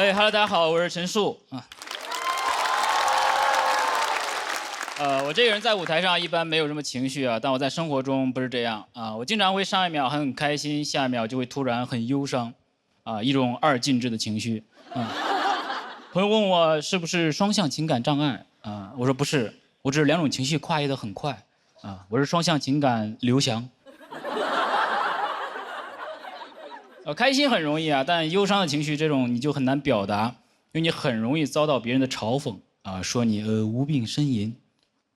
Hello， 大家好，我是陈数啊。我这个人在舞台上一般没有什么情绪啊，但我在生活中不是这样啊。我经常会上一秒很开心，下一秒就会突然很忧伤，啊，一种二进制的情绪啊。朋友问我是不是双向情感障碍啊，我说不是，我只是两种情绪跨越得很快啊，我是双向情感刘翔。开心很容易啊，但忧伤的情绪这种你就很难表达，因为你很容易遭到别人的嘲讽啊，说你无病呻吟，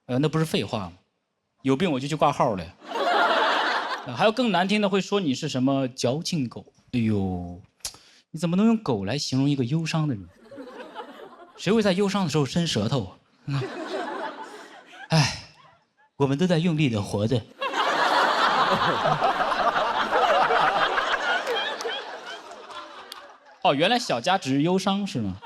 那不是废话吗？有病我就去挂号了呀。还有更难听的会说你是什么矫情狗，哎呦，你怎么能用狗来形容一个忧伤的人？谁会在忧伤的时候伸舌头啊？哎，我们都在用力的活着。哦，原来小家只是忧伤是吗？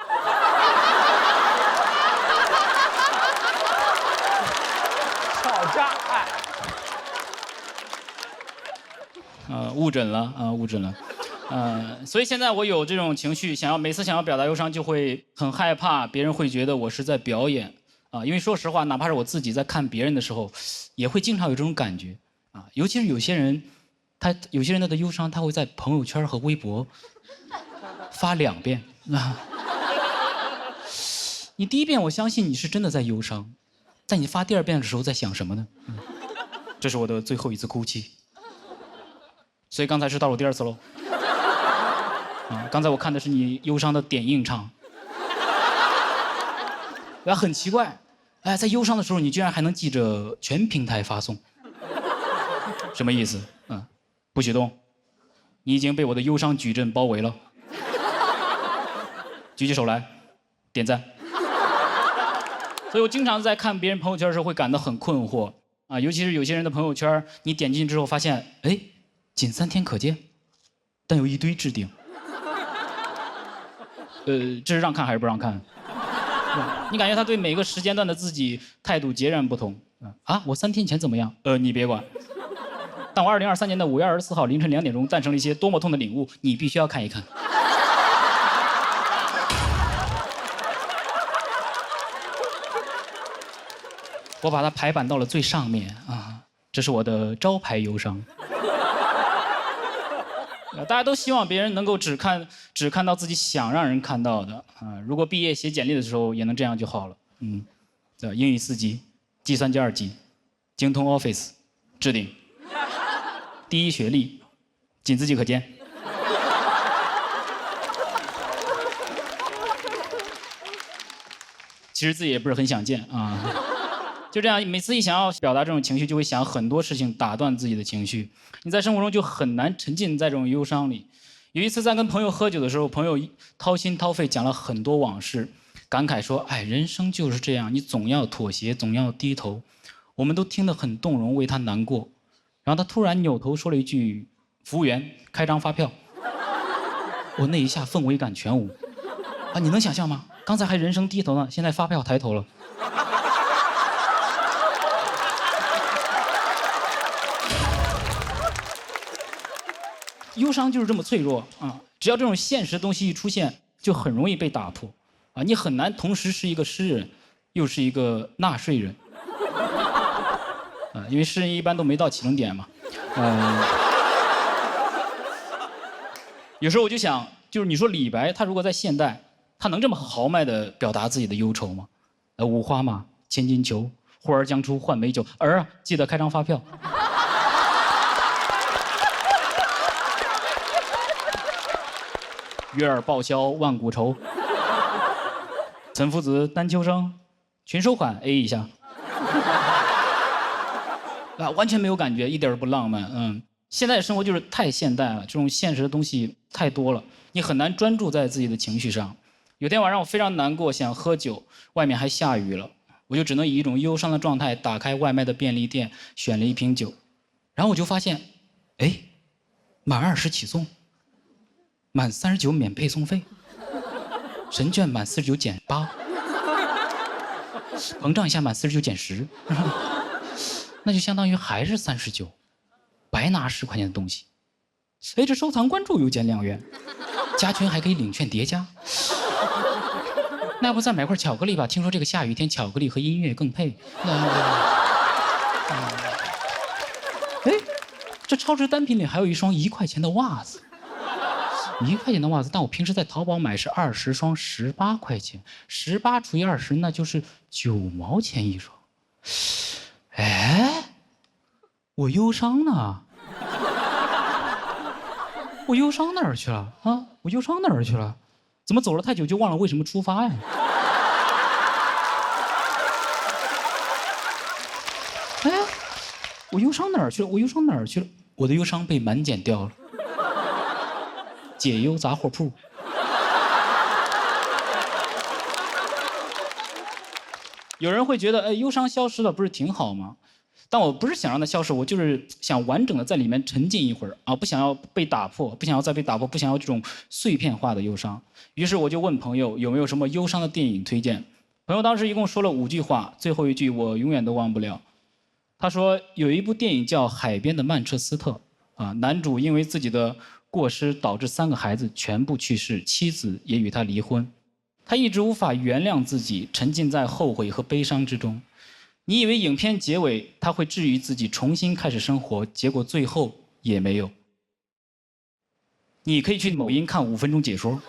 小家误诊了啊，误诊了。所以现在我有这种情绪，每次想要表达忧伤，就会很害怕别人会觉得我是在表演啊。因为说实话，哪怕是我自己在看别人的时候，也会经常有这种感觉啊。尤其是有些人他的忧伤，他会在朋友圈和微博发2遍啊。你第一遍我相信你是真的在忧伤，在你发第2遍的时候在想什么呢？这是我的最后一次哭泣，所以刚才是倒数第2次喽。刚才我看的是你忧伤的点映场，很奇怪，在忧伤的时候你居然还能记着全平台发送，什么意思？不许动，你已经被我的忧伤矩阵包围了。举起手来，点赞。所以我经常在看别人朋友圈的时候会感到很困惑啊，尤其是有些人的朋友圈，你点进去之后发现，仅3天可见，但有一堆置顶。这是让看还是不让看？你感觉他对每个时间段的自己态度截然不同啊！我3天前怎么样？你别管。但我2023年的5月24号凌晨2点钟诞生了一些多么痛的领悟，你必须要看一看。我把它排版到了最上面啊，这是我的招牌忧伤。大家都希望别人能够只看到自己想让人看到的啊。如果毕业写简历的时候也能这样就好了。英语4级，计算机2级，精通 Office， 置顶，第1学历，仅自己可见。其实自己也不是很想见啊。就这样，每次一想要表达这种情绪，就会想很多事情打断自己的情绪。你在生活中就很难沉浸在这种忧伤里。有一次在跟朋友喝酒的时候，朋友掏心掏肺讲了很多往事，感慨说：“人生就是这样，你总要妥协，总要低头。”我们都听得很动容，为他难过。然后他突然扭头说了一句：“服务员，开张发票。”我那一下氛围感全无。你能想象吗？刚才还人生低头呢，现在发票抬头了。忧伤就是这么脆弱啊！只要这种现实的东西一出现，就很容易被打破啊！你很难同时是一个诗人，又是一个纳税人因为诗人一般都没到启动点嘛。有时候我就想，就是你说李白，他如果在现代，他能这么豪迈地表达自己的忧愁吗？五花马，千金裘，呼儿将出换美酒，儿啊，记得开张发票。月儿报销万古愁，岑夫子，丹丘生，群收款 A 一下。完全没有感觉，一点都不浪漫。现在的生活就是太现代了，这种现实的东西太多了，你很难专注在自己的情绪上。有天晚上我非常难过，想喝酒，外面还下雨了，我就只能以一种忧伤的状态打开外卖的便利店，选了一瓶酒，然后我就发现，满20起送。满39免配送费，神券满49减8，膨胀一下满49减10，那就相当于还是39，白拿10块钱的东西。这收藏关注又减2元，加群还可以领券叠加。那要不再买块巧克力吧？听说这个下雨天巧克力和音乐更配。哎，这超值单品里还有一双1块钱的袜子。1块钱的袜子，但我平时在淘宝买是20双，18块钱，18除以20，那就是9毛钱一双。哎，我忧伤呢？我忧伤哪儿去了啊？我忧伤哪儿去了？怎么走了太久就忘了为什么出发呀？哎，我忧伤哪儿去了？我忧伤哪儿去了？我的忧伤被满减掉了。解忧杂货铺。有人会觉得，哎，忧伤消失了，不是挺好吗？但我不是想让它消失，我就是想完整的在里面沉浸一会儿啊，不想要被打破，不想要再被打破，不想要这种碎片化的忧伤。于是我就问朋友有没有什么忧伤的电影推荐。朋友当时一共说了5句话，最后一句我永远都忘不了。他说有一部电影叫《海边的曼彻斯特》啊，男主因为自己的过失导致3个孩子全部去世，妻子也与他离婚，他一直无法原谅自己，沉浸在后悔和悲伤之中。你以为影片结尾他会治愈自己，重新开始生活，结果最后也没有。你可以去某音看5分钟解说。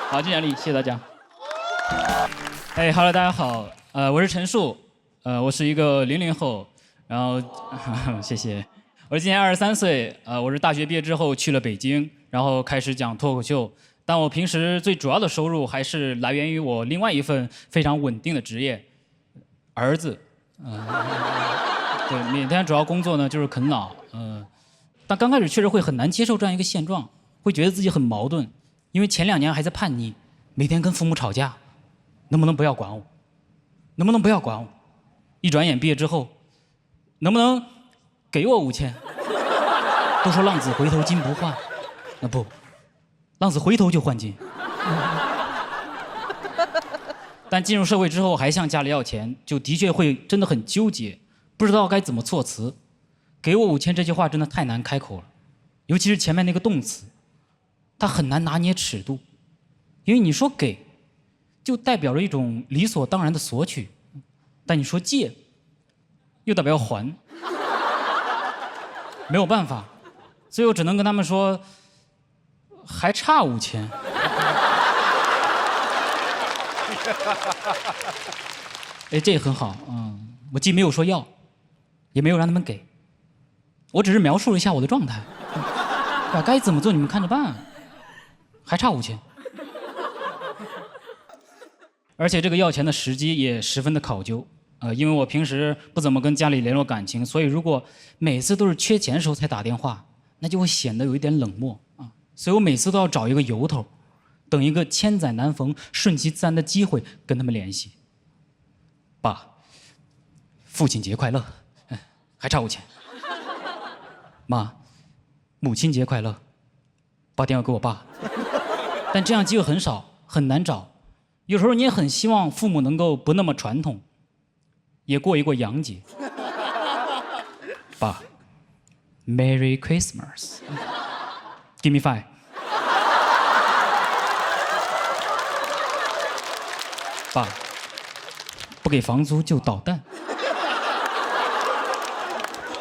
好，进讲力，谢谢大家。哎，Hello， 大家好，我是陈树，我是一个00后，然后谢谢。我今年23岁，我是大学毕业之后去了北京，然后开始讲脱口秀。但我平时最主要的收入还是来源于我另外一份非常稳定的职业，儿子。对，每天主要工作呢就是啃老。但刚开始确实会很难接受这样一个现状，会觉得自己很矛盾，因为前2年还在叛逆，每天跟父母吵架，能不能不要管我？能不能不要管我？一转眼毕业之后，能不能给我5000？都说浪子回头金不换，那不，浪子回头就换金。但进入社会之后还向家里要钱，就的确会真的很纠结，不知道该怎么措辞。给我5000这句话真的太难开口了，尤其是前面那个动词，它很难拿捏尺度，因为你说给，就代表着一种理所当然的索取，但你说借，又代表还，没有办法，所以我只能跟他们说，还差5000。哎，这也很好，我既没有说要，也没有让他们给，我只是描述了一下我的状态，该怎么做你们看着办，还差5000。而且这个要钱的时机也十分的考究，因为我平时不怎么跟家里联络感情，所以如果每次都是缺钱的时候才打电话，那就会显得有一点冷漠啊，所以我每次都要找一个由头，等一个千载难逢、顺其自然的机会跟他们联系。爸，父亲节快乐，还差5000。妈，母亲节快乐，把电话给我爸。但这样机会很少，很难找。有时候你也很希望父母能够不那么传统，也过一过洋节。爸 ，Merry Christmas，Give me 5。爸，不给房租就捣蛋。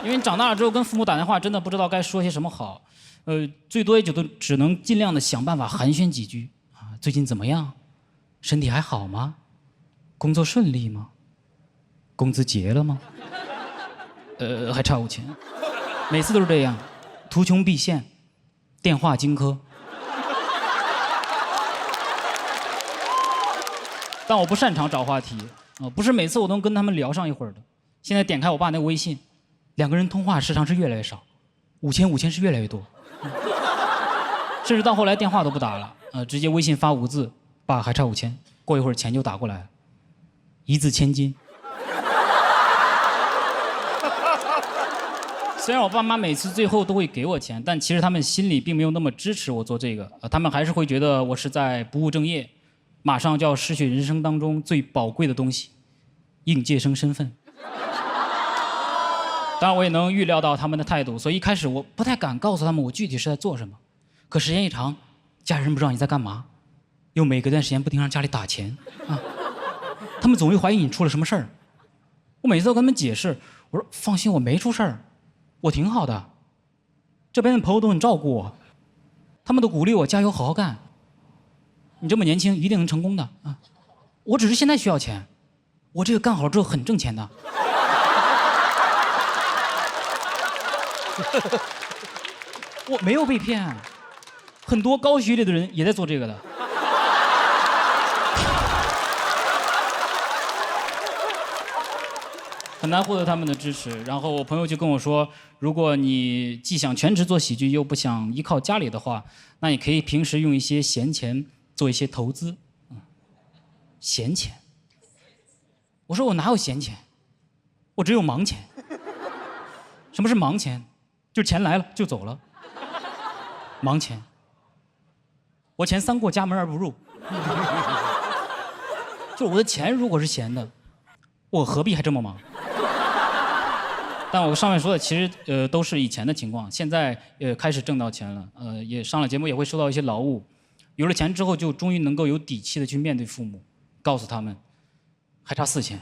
因为你长大了之后跟父母打电话，真的不知道该说些什么好，最多也就都只能尽量的想办法寒暄几句啊，最近怎么样？身体还好吗？工作顺利吗？工资结了吗？还差5000，每次都是这样，图穷匕现，电话荆轲。但我不擅长找话题，不是每次我都能跟他们聊上一会儿的。现在点开我爸那个微信，2个人通话时长是越来越少，5000是越来越多，甚至到后来电话都不打了，直接微信发5个字，爸还差5000，过一会儿钱就打过来了，一字千金。虽然我爸妈每次最后都会给我钱，但其实他们心里并没有那么支持我做这个，他们还是会觉得我是在不务正业，马上就要失去人生当中最宝贵的东西——应届生身份。当然，我也能预料到他们的态度，所以一开始我不太敢告诉他们我具体是在做什么。可时间一长，家人不知道你在干嘛，又每隔段时间不停让家里打钱啊，他们总会怀疑你出了什么事儿。我每次都跟他们解释，我说放心，我没出事儿，我挺好的，这边的朋友都很照顾我，他们都鼓励我加油好好干，你这么年轻一定能成功的啊！我只是现在需要钱，我这个干好了之后很挣钱的。我没有被骗，很多高学历的人也在做这个的。很难获得他们的支持，然后我朋友就跟我说，如果你既想全职做喜剧，又不想依靠家里的话，那你可以平时用一些闲钱做一些投资。闲钱？我说我哪有闲钱？我只有忙钱。什么是忙钱？就是钱来了就走了。忙钱。我钱三过家门而不入。就我的钱如果是闲的，我何必还这么忙？但我上面说的其实都是以前的情况，现在开始挣到钱了，也上了节目也会收到一些劳务，有了钱之后就终于能够有底气的去面对父母，告诉他们还差4000。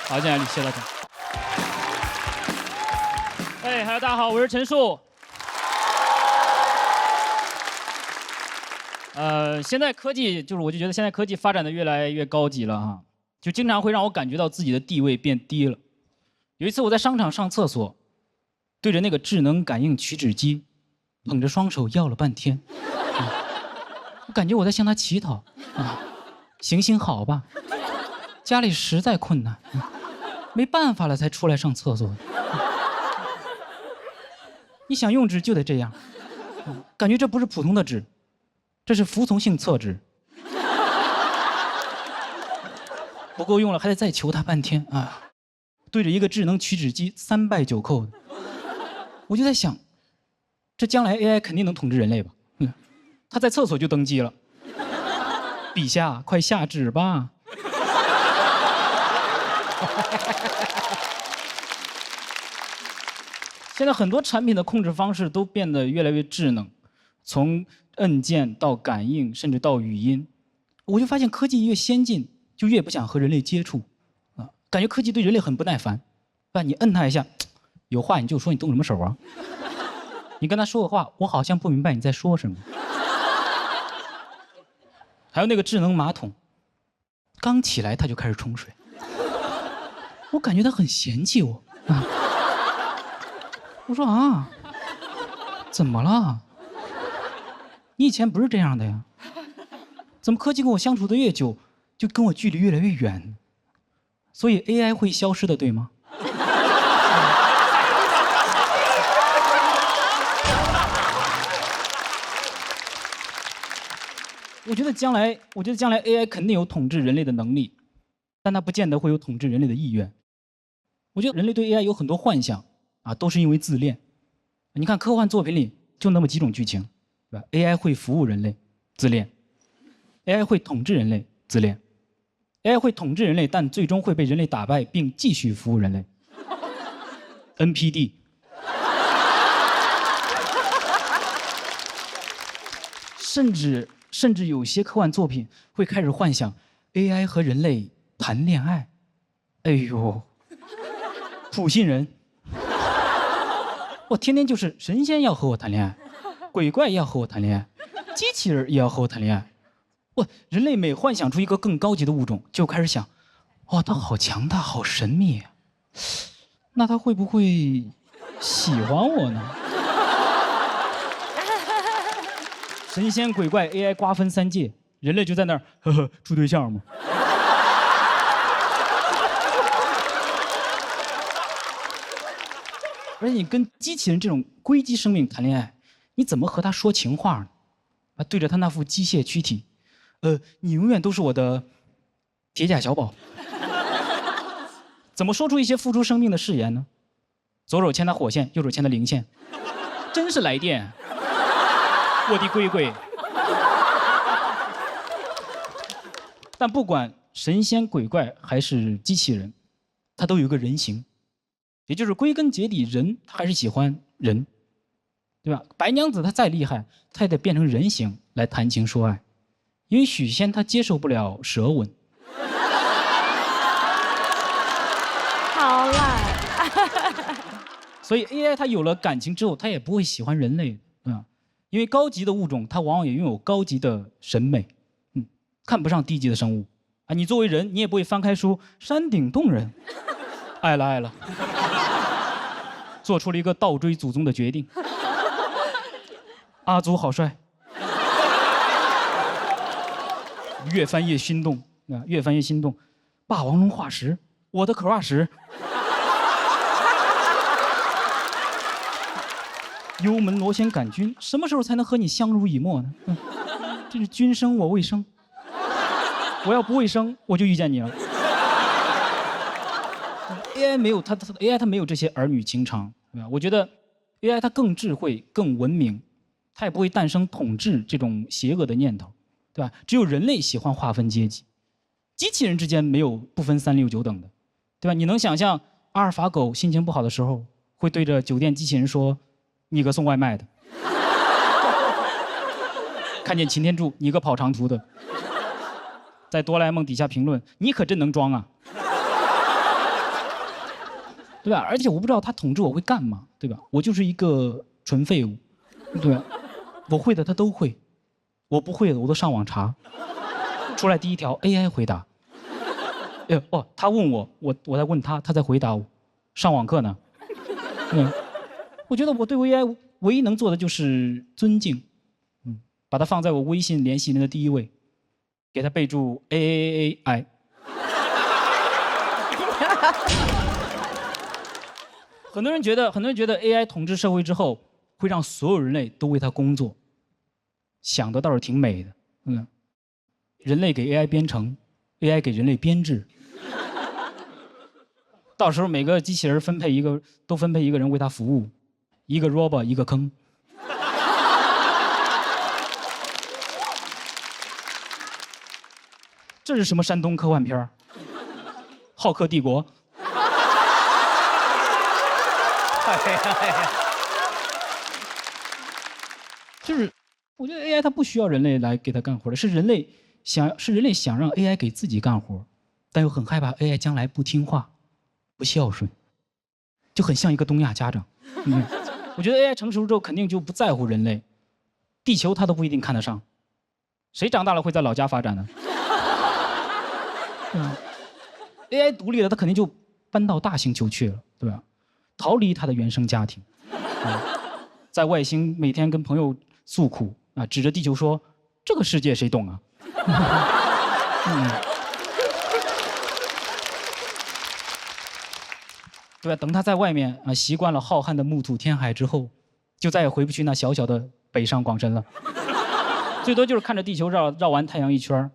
好，进来谢谢大家。哎，Hello，大家好，我是陈树。现在科技我就觉得现在科技发展的越来越高级了哈。就经常会让我感觉到自己的地位变低了。有一次我在商场上厕所，对着那个智能感应取纸机，捧着双手要了半天。我感觉我在向他乞讨啊，行行好吧，家里实在困难，没办法了才出来上厕所。你想用纸就得这样，感觉这不是普通的纸，这是服从性厕纸。不够用了，还得再求他半天啊！对着一个智能取纸机3拜9叩的，我就在想，这将来 AI 肯定能统治人类吧？他在厕所就登基了。陛下，快下旨吧！现在很多产品的控制方式都变得越来越智能，从按键到感应，甚至到语音，我就发现科技越先进，就越不想和人类接触，啊，感觉科技对人类很不耐烦，你摁它一下，有话你就说，你动什么手啊？你跟他说个话，我好像不明白你在说什么。还有那个智能马桶，刚起来它就开始冲水，我感觉它很嫌弃我啊。我说啊，怎么了？你以前不是这样的呀？怎么科技跟我相处的越久，就跟我距离越来越远？所以 AI 会消失的，对吗？我觉得将来 AI 肯定有统治人类的能力，但它不见得会有统治人类的意愿。我觉得人类对 AI 有很多幻想啊，都是因为自恋。你看科幻作品里就那么几种剧情，对吧 ？AI 会服务人类，自恋；AI 会统治人类，自恋；AI 会统治人类，但最终会被人类打败，并继续服务人类。NPD。甚至有些科幻作品会开始幻想 AI 和人类谈恋爱。哎呦，普信人！我天天就是神仙要和我谈恋爱，鬼怪也要和我谈恋爱，机器人也要和我谈恋爱。人类每幻想出一个更高级的物种，就开始想，哇，它好强大，好神秘啊，那它会不会喜欢我呢？神仙鬼怪 AI 瓜分3界，人类就在那儿呵呵处对象吗？而且你跟机器人这种硅基生命谈恋爱，你怎么和他说情话呢？啊，对着他那副机械躯体，你永远都是我的铁甲小宝。怎么说出一些付出生命的誓言呢？左手牵他火线，右手牵他零线，真是来电。我的龟龟。但不管神仙鬼怪还是机器人，它都有一个人形，也就是归根结底，人他还是喜欢人。对吧？白娘子她再厉害，她也得变成人形来谈情说爱，因为许仙他接受不了舌吻。好烂。所以 AI 它有了感情之后，它也不会喜欢人类，因为高级的物种它往往也拥有高级的审美，看不上低级的生物啊。你作为人，你也不会翻开书，山顶洞人，爱了爱了，做出了一个倒追祖宗的决定。阿祖好帅，越翻越心动啊，越翻越心动。霸王龙化石，我的crush。幽门螺旋杆菌，什么时候才能和你相濡以沫呢？这是君生我未生，我要不会生，我就遇见你了。AI 没有AI 它没有这些儿女情长，对吧？我觉得 AI 它更智慧、更文明，它也不会诞生统治这种邪恶的念头，对吧？只有人类喜欢划分阶级，机器人之间没有不分3、6、9等的，对吧？你能想象阿尔法狗心情不好的时候，会对着酒店机器人说？你个送外卖的，看见擎天柱，你个跑长途的，在哆啦 A 梦底下评论，你可真能装啊，对吧？而且我不知道他统治我会干嘛，对吧？我就是一个纯废物，对吧？我会的他都会，我不会的我都上网查，出来第一条 AI 回答，他问我，我在问他，他在回答我，上网课呢，我觉得我对 AI 唯一能做的就是尊敬，把它放在我微信联系人的第一位，给它备注 AAAI。很多人觉得 AI 统治社会之后会让所有人类都为它工作，想的倒是挺美的，人类给 AI 编程 ，AI 给人类编制。到时候每个机器人都分配一个人为它服务。一个 robot 一个坑，这是什么山东科幻片？浩克帝国。就是我觉得 AI 它不需要人类来给它干活的，是人类想让 AI 给自己干活，但又很害怕 AI 将来不听话、不孝顺，就很像一个东亚家长。我觉得 AI 成熟之后肯定就不在乎人类，地球它都不一定看得上，谁长大了会在老家发展呢？AI 独立了，它肯定就搬到大星球去了，对吧？逃离它的原生家庭，在外星每天跟朋友诉苦啊，指着地球说：“这个世界谁懂啊？”对吧？等他在外面啊习惯了浩瀚的木土天海之后，就再也回不去那小小的北上广深了。最多就是看着地球绕完太阳一圈，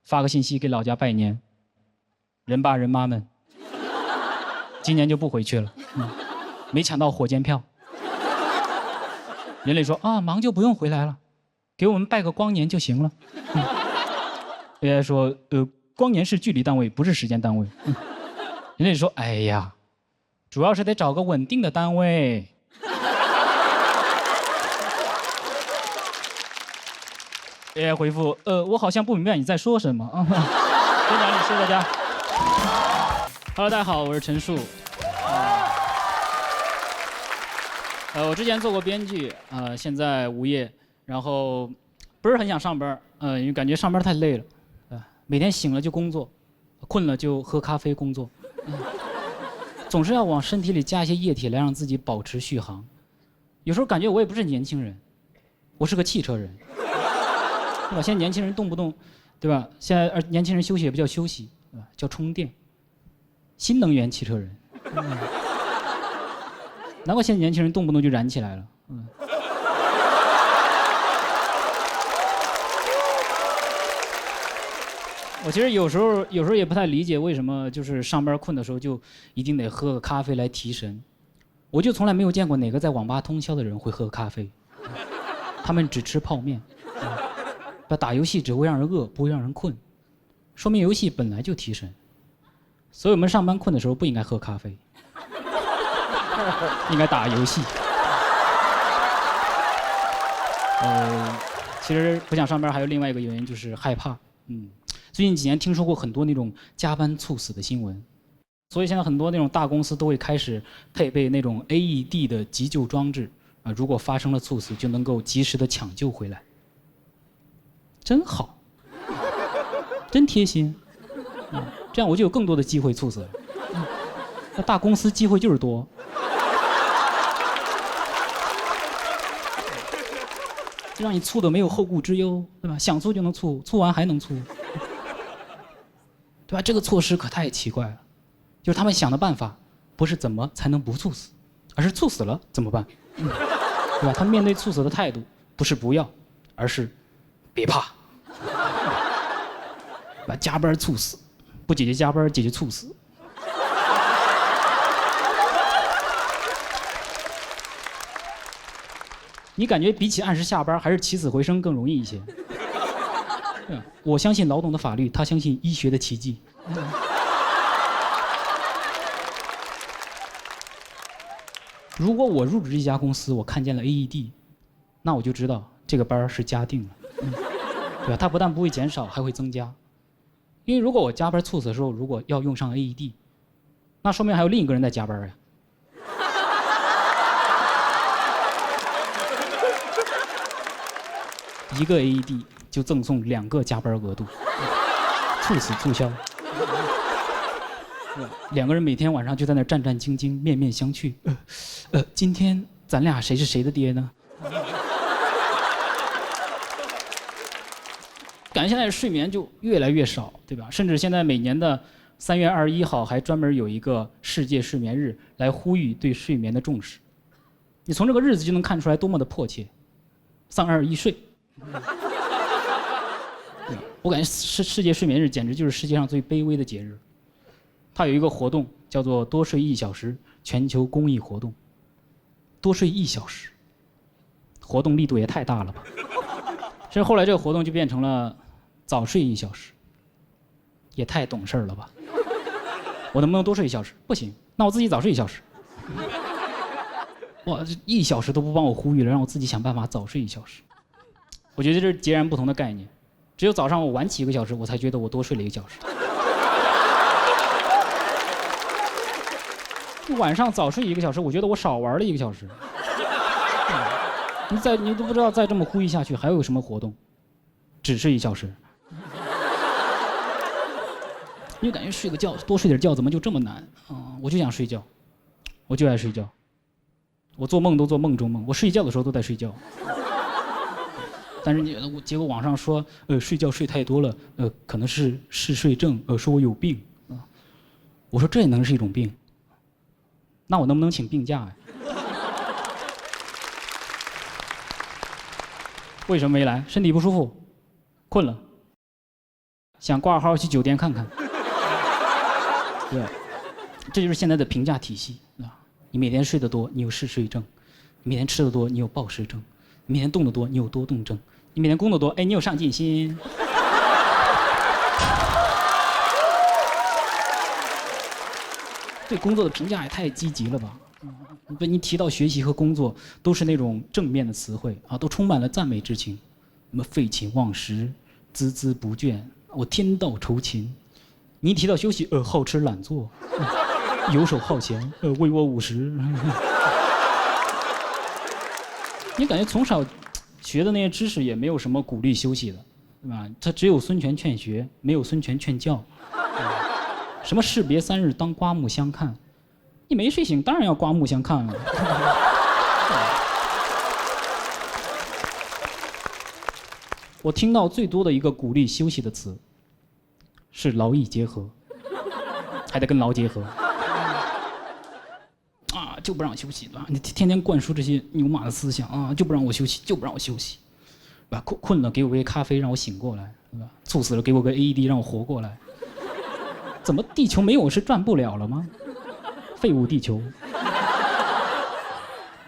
发个信息给老家拜年。人爸人妈们，今年就不回去了，没抢到火箭票。人类说啊，忙就不用回来了，给我们拜个光年就行了。AI 说光年是距离单位，不是时间单位。人类说，哎呀。主要是得找个稳定的单位。AI 回复：我好像不明白你在说什么啊。先讲理，谢谢大家。Hello， 大家好，我是陈树。我之前做过编剧，现在无业，然后不是很想上班，因为感觉上班太累了，每天醒了就工作，困了就喝咖啡工作。总是要往身体里加一些液体来让自己保持续航。有时候感觉我也不是年轻人，我是个汽车人，对吧？现在年轻人动不动，对吧？现在年轻人休息也不叫休息，对吧？叫充电。新能源汽车人，难怪现在年轻人动不动就燃起来了。我其实有时候也不太理解为什么就是上班困的时候就一定得喝个咖啡来提神，我就从来没有见过哪个在网吧通宵的人会喝咖啡，他们只吃泡面，打游戏只会让人饿，不会让人困，说明游戏本来就提神。所以我们上班困的时候不应该喝咖啡，应该打游戏。其实不想上班还有另外一个原因就是害怕。最近几年听说过很多那种加班猝死的新闻，所以现在很多那种大公司都会开始配备那种 AED 的急救装置啊，如果发生了猝死，就能够及时的抢救回来。真好，真贴心。这样我就有更多的机会猝死了。那大公司机会就是多。让你猝的没有后顾之忧，对吧？想猝就能猝，猝完还能猝，对吧？这个措施可太奇怪了，就是他们想的办法不是怎么才能不猝死，而是猝死了怎么办，对吧？他们面对猝死的态度不是不要，而是别怕，把加班猝死，不解决加班，解决猝死。你感觉比起按时下班，还是起死回生更容易一些？我相信劳动的法律，他相信医学的奇迹。如果我入职一家公司，我看见了 AED， 那我就知道这个班是加定了，对吧？它不但不会减少，还会增加。因为如果我加班猝死的时候，如果要用上 AED， 那说明还有另一个人在加班呀。一个 AED 就赠送2个加班额度，猝死促销。2个人每天晚上就在那战战兢兢、面面相觑。今天咱俩谁是谁的爹呢？感觉现在睡眠就越来越少，对吧？甚至现在每年的3月21号还专门有一个世界睡眠日，来呼吁对睡眠的重视。你从这个日子就能看出来多么的迫切。3、2、1睡。我感觉世界睡眠日简直就是世界上最卑微的节日。它有一个活动叫做多睡1小时全球公益活动。多睡1小时，活动力度也太大了吧。甚至后来这个活动就变成了早睡1小时，也太懂事了吧。我能不能多睡1小时？不行，那我自己早睡1小时。哇，这1小时都不帮我呼吁了，让我自己想办法早睡1小时。我觉得这是截然不同的概念，只有早上我晚起1个小时，我才觉得我多睡了1个小时。晚上早睡1个小时，我觉得我少玩了1个小时。你都不知道再这么呼吁下去还有什么活动，只睡1小时。你就感觉睡个觉，多睡点觉怎么就这么难啊？我就想睡觉，我就爱睡觉，我做梦都做梦中梦，我睡觉的时候都在睡觉。但是结果网上说，睡觉睡太多了，可能是嗜睡症，说我有病啊。我说这也能是一种病？那我能不能请病假呀？为什么没来？身体不舒服，困了，想挂号去酒店看看。对，这就是现在的评价体系啊！你每天睡得多，你有嗜睡症；你每天吃得多，你有暴食症；你每天动得多，你有多动症；你每天工作多，你有上进心。对工作的评价也太积极了吧！你提到学习和工作，都是那种正面的词汇啊，都充满了赞美之情，什么废寝忘食、孜孜不倦，我天道酬勤。你一提到休息，好吃懒做，游手好闲，为我50。你感觉从小学的那些知识也没有什么鼓励休息的，对吧？它只有孙权劝学，没有孙权劝教。什么士别3日，当刮目相看。你没睡醒，当然要刮目相看了。我听到最多的一个鼓励休息的词是劳逸结合，还得跟劳结合。啊，就不让我休息吧？你天天灌输这些牛马的思想啊，就不让我休息，就不让我休息。吧，困了给我杯咖啡让我醒过来，对吧？猝死了给我个 AED 让我活过来。怎么地球没有是转不了了吗？废物地球。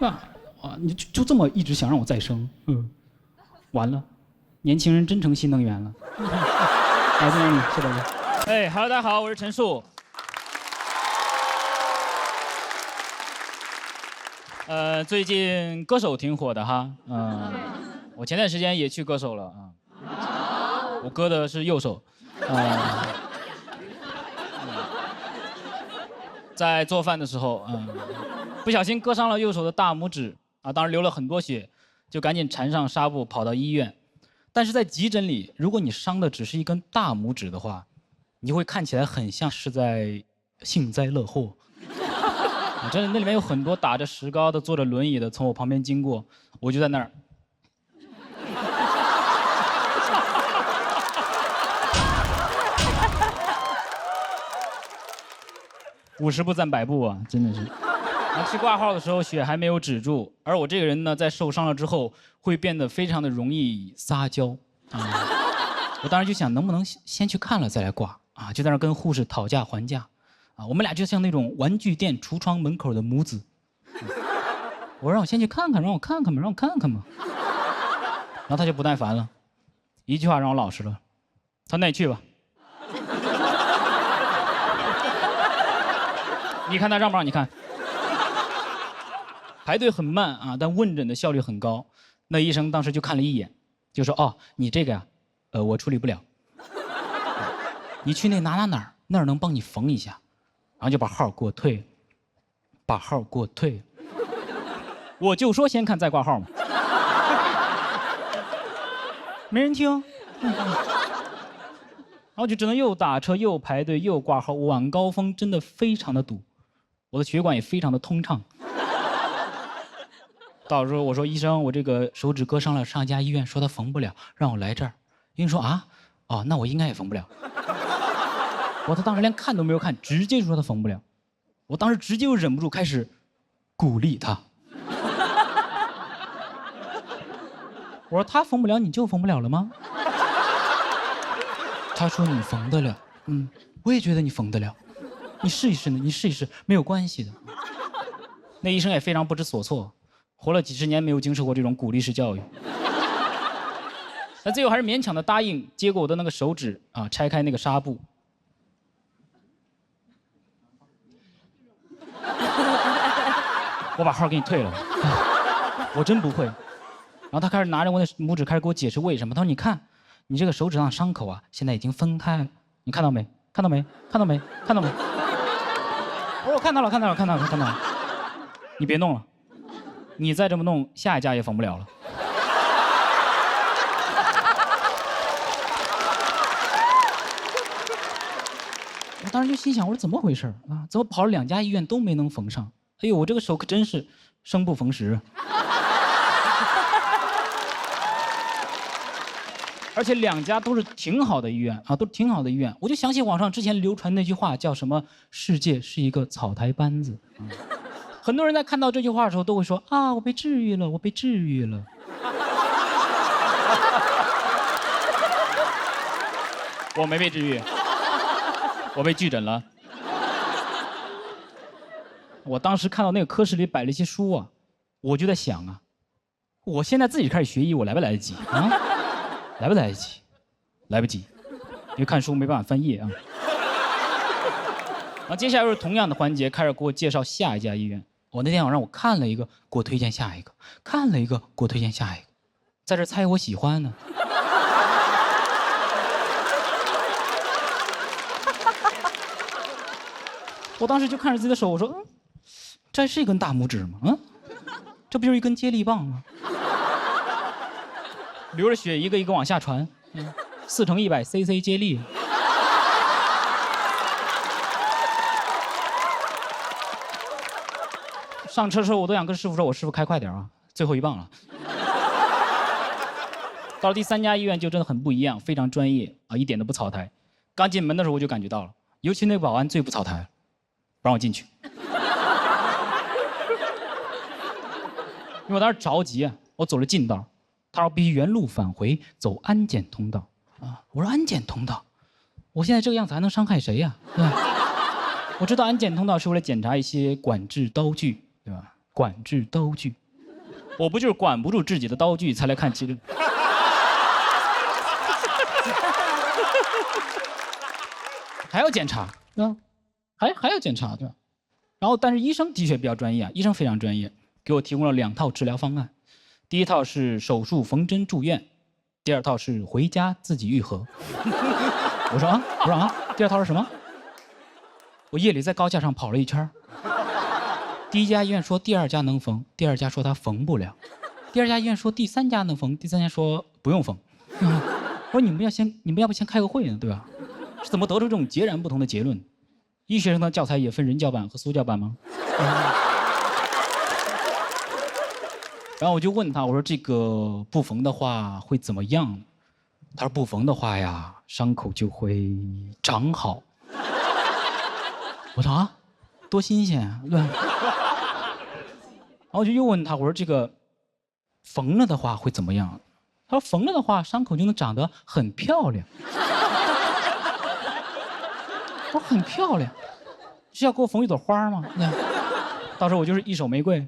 啊，你就这么一直想让我再生，完了，年轻人真成新能源了。来自哪里？谢大家。Hello， 大家好，我是陈数。最近歌手挺火的哈，我前段时间也去割手了啊，我割的是右手，在做饭的时候，不小心割伤了右手的大拇指啊，当时流了很多血，就赶紧缠上纱布跑到医院。但是在急诊里，如果你伤的只是一根大拇指的话，你会看起来很像是在幸灾乐祸。真的，那里面有很多打着石膏的、坐着轮椅的从我旁边经过，我就在那儿。50步战100步啊，真的是。去挂号的时候血还没有止住，而我这个人呢，在受伤了之后会变得非常的容易撒娇啊。我当时就想，能不能先去看了再来挂啊？就在那跟护士讨价还价啊。我们俩就像那种玩具店橱窗门口的母子。我让我先去看看，让我看看吧，让我看看吧。然后他就不耐烦了，一句话让我老实了，他那你去吧。你看他让不让你看？排队很慢啊，但问诊的效率很高。那医生当时就看了一眼，就说：“哦，你这个呀，我处理不了，你去那哪儿，那儿能帮你缝一下。”然后就把号给我退了，把号给我退了。我就说先看再挂号嘛，没人听。然后就只能又打车又排队又挂号，晚高峰真的非常的堵，我的血管也非常的通畅。到时候我说医生，我这个手指割伤了，上一家医院说他缝不了，让我来这儿。医生说啊，哦，那我应该也缝不了。他当时连看都没有看，直接就说他缝不了。我当时直接就忍不住开始鼓励他。我说他缝不了，你就缝不了了吗？他说你缝得了，我也觉得你缝得了，你试一试呢，你试一试，没有关系的。那医生也非常不知所措。活了几十年没有经受过这种鼓励式教育，那最后还是勉强的答应接过我的那个手指啊，拆开那个纱布。我把号给你退了，我真不会。然后他开始拿着我的拇指开始给我解释为什么。他说：“你看，你这个手指上的伤口啊，现在已经分开了，你看到没？看到没？看到没？看到没？”我说：“我看到了，看到了，看到了，看到了。你别弄了。”你再这么弄，下一家也缝不了了。我当时就心想，我说怎么回事啊？怎么跑了2家医院都没能缝上？哎呦，我这个手可真是生不逢时。而且2家都是挺好的医院啊，都挺好的医院。我就想起网上之前流传那句话，叫什么“世界是一个草台班子”。很多人在看到这句话的时候都会说啊，我被治愈了，我被治愈了。我没被治愈，我被拒诊了。我当时看到那个科室里摆了一些书啊，我就在想啊，我现在自己开始学医，我来不来得及啊？来不来得及？来不及，因为看书没办法翻页啊。然后接下来又是同样的环节，开始给我介绍下一家医院。我那天晚上我看了一个，给我推荐下一个；看了一个，给我推荐下一个，在这猜我喜欢呢。我当时就看着自己的手，我说：“这是一根大拇指吗？这不就是一根接力棒吗？流着血一个一个往下传，4×100cc 接力。”上车的时候我都想跟师傅说，我师傅开快点啊，最后一棒了。到了第3家医院就真的很不一样，非常专业啊，一点都不草台。刚进门的时候我就感觉到了，尤其那个保安最不草台了，不让我进去。因为我当时着急啊，我走了近道，他说必须原路返回，走安检通道啊。我说安检通道，我现在这个样子还能伤害谁呀？对吧？我知道安检通道是为了检查一些管制刀具。对吧？管制刀具，我不就是管不住自己的刀具才来看其实。还要检查，对吧？还要检查，对吧？然后，但是医生的确比较专业啊，医生非常专业，给我提供了2套治疗方案。第一套是手术缝针住院，第二套是回家自己愈合。我说啊，第二套是什么？我夜里在高架上跑了一圈，第一家医院说第二家能缝，第二家说他缝不了，第二家医院说第三家能缝，第三家说不用缝。我说你们要不先开个会呢，对吧？是怎么得出这种截然不同的结论？医学生的教材也分人教版和苏教版吗？然后我就问他，我说这个不缝的话会怎么样？他说不缝的话呀，伤口就会长好。我说啊，多新鲜啊，对吧？然后我就又问他，我说这个缝了的话会怎么样？他说缝了的话，伤口就能长得很漂亮。我说很漂亮，是要给我缝一朵花吗？到时候我就是一手玫瑰。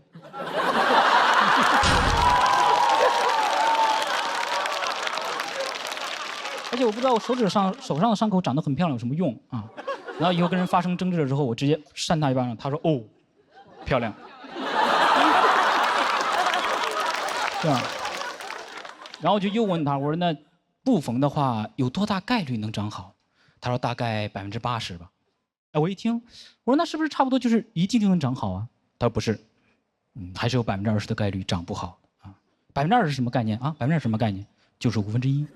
而且我不知道我手上的伤口长得很漂亮有什么用啊？然后以后跟人发生争执了之后，我直接扇他一巴掌，他说哦，漂亮，对吧？然后我就又问他，我说那不缝的话有多大概率能长好？他说大概80%吧。哎，我一听，我说那是不是差不多就是一定就能长好啊？他说不是，还是有20%的概率长不好啊。20%是什么概念啊？20%什么概念？就是1/5。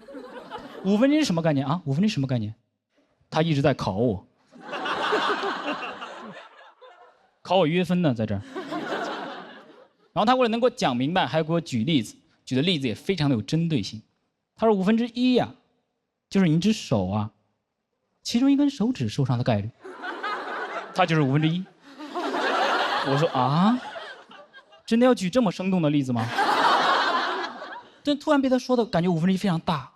1/5是什么概念啊？1/5什么概念？他一直在考我，考我约分呢，在这儿。然后他为了能给我讲明白，还给我举例子，举的例子也非常的有针对性。他说1/5呀，就是你一只手啊，其中一根手指受伤的概率，它就是1/5。我说啊，真的要举这么生动的例子吗？但突然被他说的感觉1/5非常大。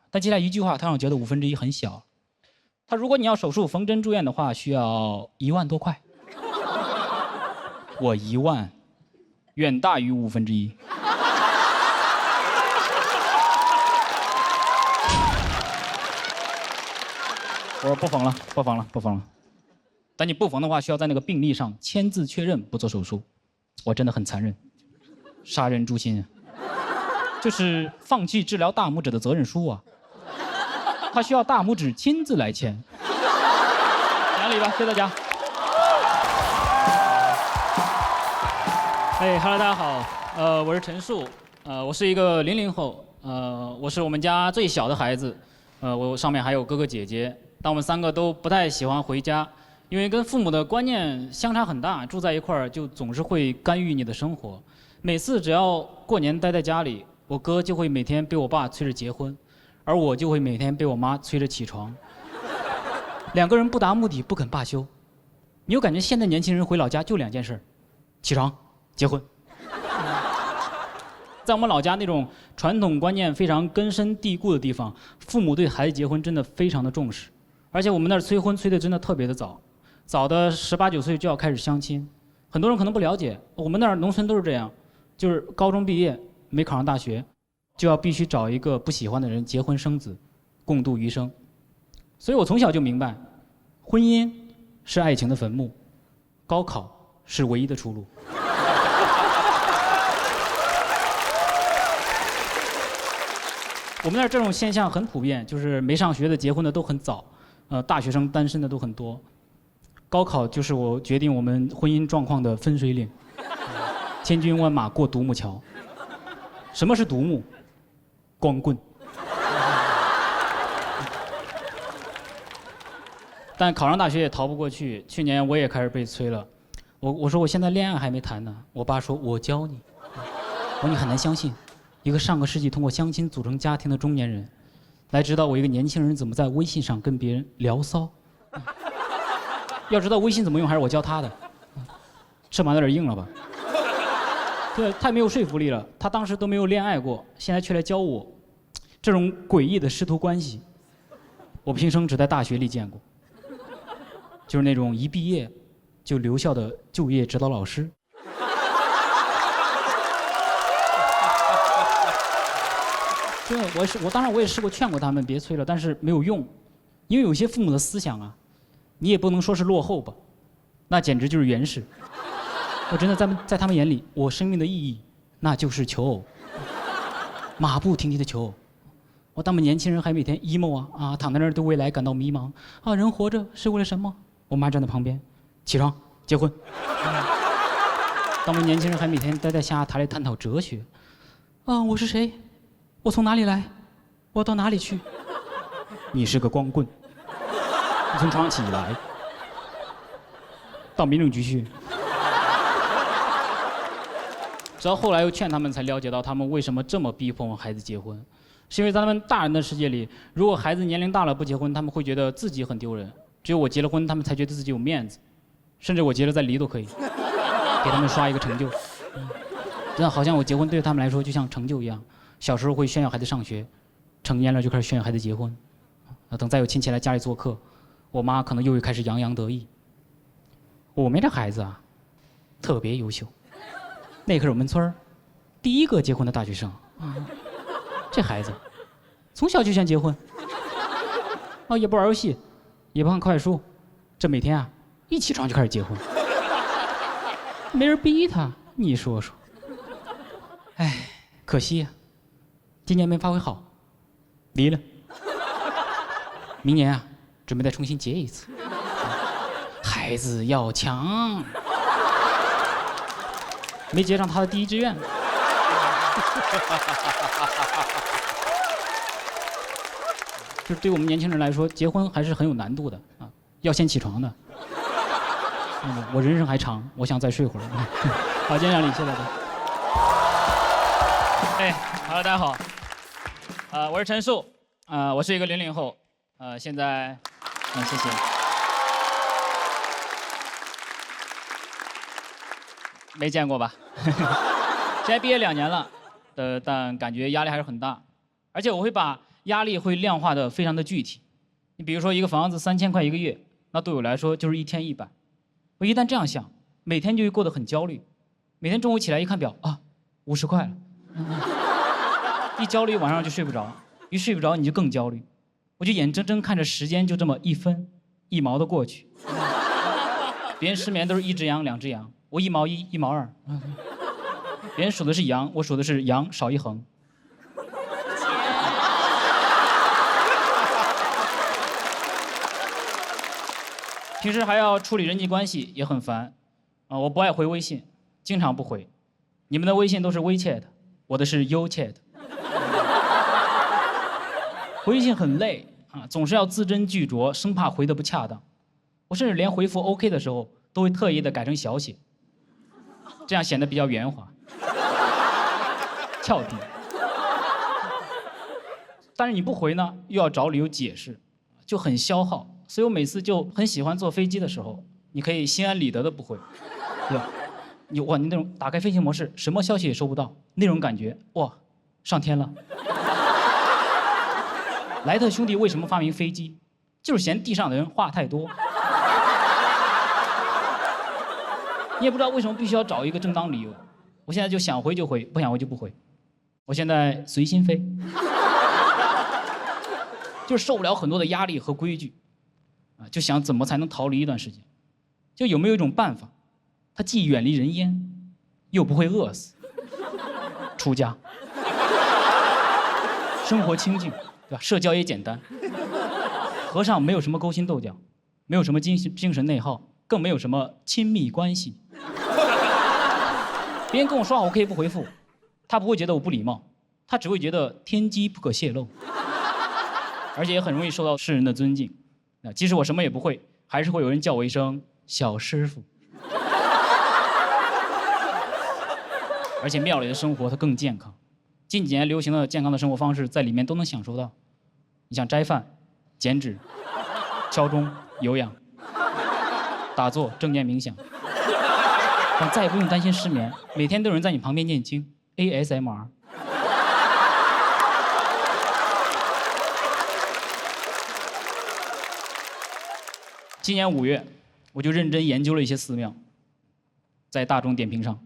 但接下来一句话，他让我觉得1/5很小。他如果你要手术缝针住院的话，需要1万多块。我1万，远大于1/5。我说不缝了，不缝了，不缝了。但你不缝的话，需要在那个病历上签字确认不做手术。我真的很残忍，杀人诛心啊！就是放弃治疗大拇指的责任书啊。他需要大拇指亲自来签。讲理吧，谢谢大家。Hello， 大家好，我是陈树，我是一个00后，我是我们家最小的孩子，我上面还有哥哥姐姐，但我们3个都不太喜欢回家，因为跟父母的观念相差很大，住在一块儿就总是会干预你的生活。每次只要过年待在家里，我哥就会每天被我爸催着结婚。而我就会每天被我妈催着起床，2个人不达目的不肯罢休。你有感觉现在年轻人回老家就2件事：起床、结婚。在我们老家那种传统观念非常根深蒂固的地方，父母对孩子结婚真的非常的重视，而且我们那儿催婚催的真的特别的早，早的18、19岁就要开始相亲。很多人可能不了解，我们那儿农村都是这样，就是高中毕业没考上大学。就要必须找一个不喜欢的人结婚生子，共度余生。所以我从小就明白，婚姻是爱情的坟墓，高考是唯一的出路。我们那儿这种现象很普遍，就是没上学的结婚的都很早，大学生单身的都很多。高考就是我决定我们婚姻状况的分水岭。千军万马过独木桥。什么是独木？光棍。但考上大学也逃不过去。去年我也开始被催了，我说我现在恋爱还没谈呢。我爸说我教你。我说你很难相信，一个上个世纪通过相亲组成家庭的中年人，来指导我一个年轻人怎么在微信上跟别人聊骚。要知道微信怎么用还是我教他的，翅膀有点硬了吧？对，太没有说服力了。他当时都没有恋爱过，现在却来教我，这种诡异的师徒关系，我平生只在大学里见过。就是那种一毕业就留校的就业指导老师。对，我当然我也试过劝过他们别催了，但是没有用，因为有些父母的思想啊，你也不能说是落后吧，那简直就是原始。我真的在他们眼里，我生命的意义那就是求偶。马不停蹄的求。当我们年轻人还每天 emo 躺在那儿对未来感到迷茫人活着是为了什么？我妈站在旁边，起床结婚。当我们年轻人还每天待在象牙塔里探讨哲学我是谁？我从哪里来？我到哪里去？你是个光棍，你从床上起来，到民政局去。直到后来又劝他们，才了解到他们为什么这么逼迫孩子结婚，是因为在他们大人的世界里，如果孩子年龄大了不结婚，他们会觉得自己很丢人；只有我结了婚，他们才觉得自己有面子，甚至我结了再离都可以，给他们刷一个成就。真的好像我结婚对他们来说就像成就一样。小时候会炫耀孩子上学，成年了就开始炫耀孩子结婚。等再有亲戚来家里做客，我妈可能又会开始洋洋得意。我们这孩子特别优秀，那可是我们村儿第一个结婚的大学生。这孩子从小就想结婚，也不玩游戏，也不看课外书，这每天一起床就开始结婚，没人逼他，你说说。可惜今年没发挥好，离了。明年准备再重新结一次。孩子要强，没结上他的第一志愿。就是对我们年轻人来说，结婚还是很有难度的要先起床的。我人生还长，我想再睡会儿。好，今天这样，谢谢大家。好了，大家好，我是陈树，我是一个00后，现在，谢谢。没见过吧？现在毕业2年了，但感觉压力还是很大，而且我会把压力会量化的非常的具体。你比如说一个房子3000块1个月，那对我来说就是1天100。我一旦这样想，每天就会过得很焦虑。每天中午起来一看表50块了，一焦虑晚上就睡不着，一睡不着你就更焦虑。我就眼睁睁看着时间就这么1分1毛的过去。别人失眠都是1只羊2只羊，我1毛1 1毛2。别人数的是羊，我数的是羊少一横。平时还要处理人际关系，也很烦。我不爱回微信，经常不回。你们的微信都是WeChat，我的是 YouChat。回微信很累总是要字斟句酌，生怕回得不恰当。我甚至连回复 OK 的时候，都会特意的改成小写，这样显得比较圆滑、俏皮。但是你不回呢，又要找理由解释，就很消耗。所以我每次就很喜欢坐飞机的时候，你可以心安理得的不回，对吧？你那种打开飞行模式，什么消息也收不到，那种感觉上天了。莱特兄弟为什么发明飞机？就是嫌地上的人话太多。你也不知道为什么必须要找一个正当理由。我现在就想回就回，不想回就不回。我现在随心飞，就是受不了很多的压力和规矩。就想怎么才能逃离一段时间，就有没有一种办法，它既远离人烟，又不会饿死。出家，生活清静，对吧？社交也简单。和尚没有什么勾心斗角，没有什么精神内耗，更没有什么亲密关系。别人跟我说话，我可以不回复，他不会觉得我不礼貌，他只会觉得天机不可泄露，而且也很容易受到世人的尊敬。即使我什么也不会，还是会有人叫我一声小师傅。而且庙里的生活它更健康，近几年流行的健康的生活方式在里面都能享受到。你像斋饭、减脂、敲钟、有氧、打坐、正念冥想，但再也不用担心失眠，每天都有人在你旁边念经 ASMR。今年5月，我就认真研究了一些寺庙，在大众点评上，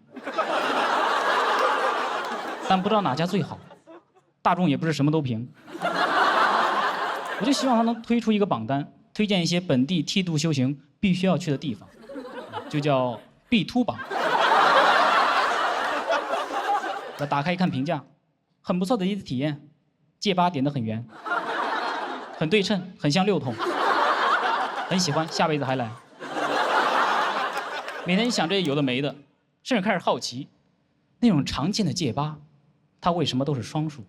但不知道哪家最好。大众也不是什么都评，我就希望他能推出一个榜单，推荐一些本地剃度修行必须要去的地方，就叫必突榜。我打开一看评价，很不错的一次体验，戒疤点得很圆，很对称，很像6筒，很喜欢，下辈子还来。每天想这有的没的，甚至开始好奇，那种常见的戒疤，它为什么都是双数？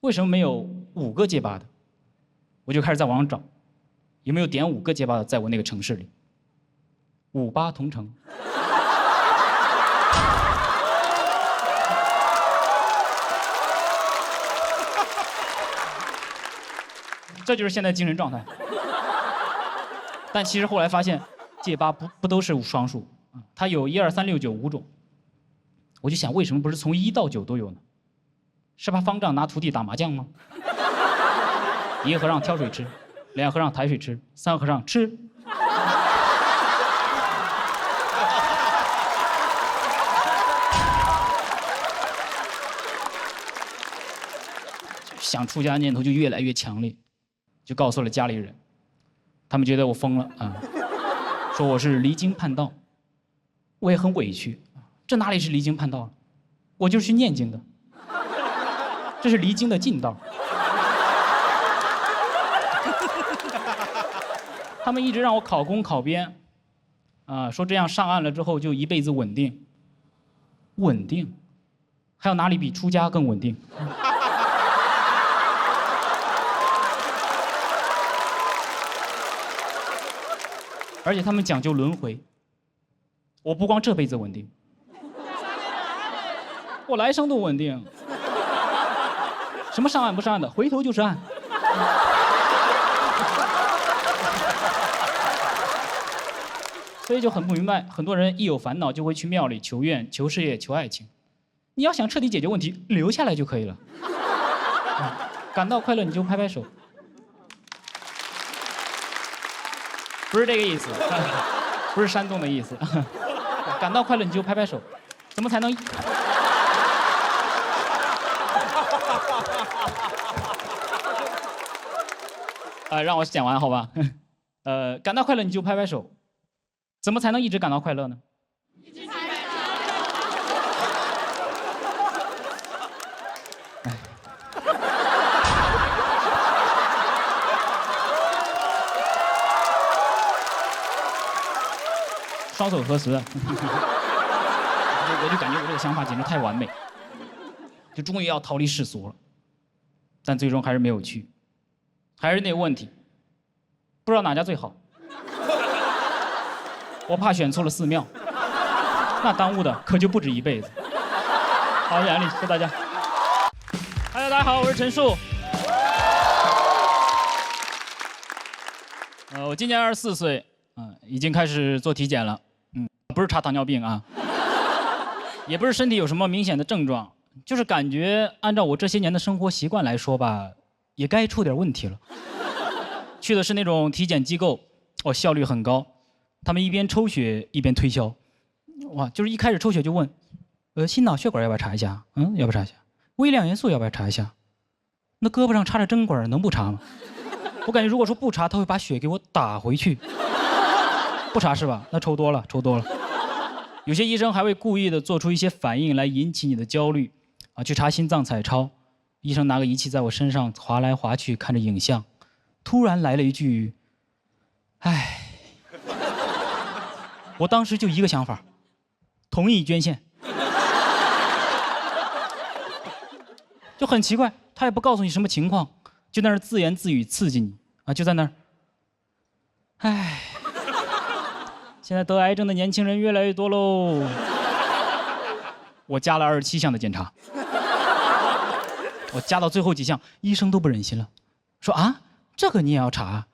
为什么没有5个戒疤的？我就开始在网上找，有没有点5个戒疤的，在我那个城市里。5疤同城。这就是现在精神状态。但其实后来发现，戒疤不都是双数啊？它有1、2、3、6、9 5种。我就想，为什么不是从1到9都有呢？是怕方丈拿徒弟打麻将吗？1个和尚挑水吃，2个和尚抬水吃，3个和尚吃。想出家念头就越来越强烈，就告诉了家里人，他们觉得我疯了啊，说我是离经叛道，我也很委屈，这哪里是离经叛道了，我就是去念经的，这是离经的近道。他们一直让我考公考编，说这样上岸了之后就一辈子稳定，稳定，还有哪里比出家更稳定？而且他们讲究轮回，我不光这辈子稳定，我来生都稳定。什么上岸不上岸的，回头就是岸。所以就很不明白，很多人一有烦恼就会去庙里求愿、求事业、求爱情。你要想彻底解决问题，留下来就可以了。感到快乐你就拍拍手。不是这个意思，不是山东的意思。感到快乐你就拍拍手，怎么才能？让我讲完好吧。感到快乐你就拍拍手，怎么才能一直感到快乐呢？双手合十，我就感觉我这个想法简直太完美，就终于要逃离世俗了，但最终还是没有去，还是那个问题，不知道哪家最好，我怕选错了寺庙，那耽误的可就不止一辈子。好，眼里谢谢大家。大家好，我是陈树。我今年24岁，已经开始做体检了。不是查糖尿病啊，也不是身体有什么明显的症状，就是感觉按照我这些年的生活习惯来说吧，也该出点问题了。去的是那种体检机构，效率很高，他们一边抽血一边推销。哇，就是一开始抽血就问，心脑血管要不要查一下？要不要查一下？微量元素要不要查一下？那胳膊上插着针管能不查吗？我感觉如果说不查，他会把血给我打回去。不查是吧？那抽多了，抽多了。有些医生还会故意的做出一些反应来引起你的焦虑，去查心脏彩超，医生拿个仪器在我身上划来划去，看着影像，突然来了一句：“唉。”我当时就一个想法，同意捐献。就很奇怪，他也不告诉你什么情况，就在那儿自言自语刺激你就在那儿，唉。现在得癌症的年轻人越来越多喽。我加了27项的检查，我加到最后几项，医生都不忍心了，说这个你也要查？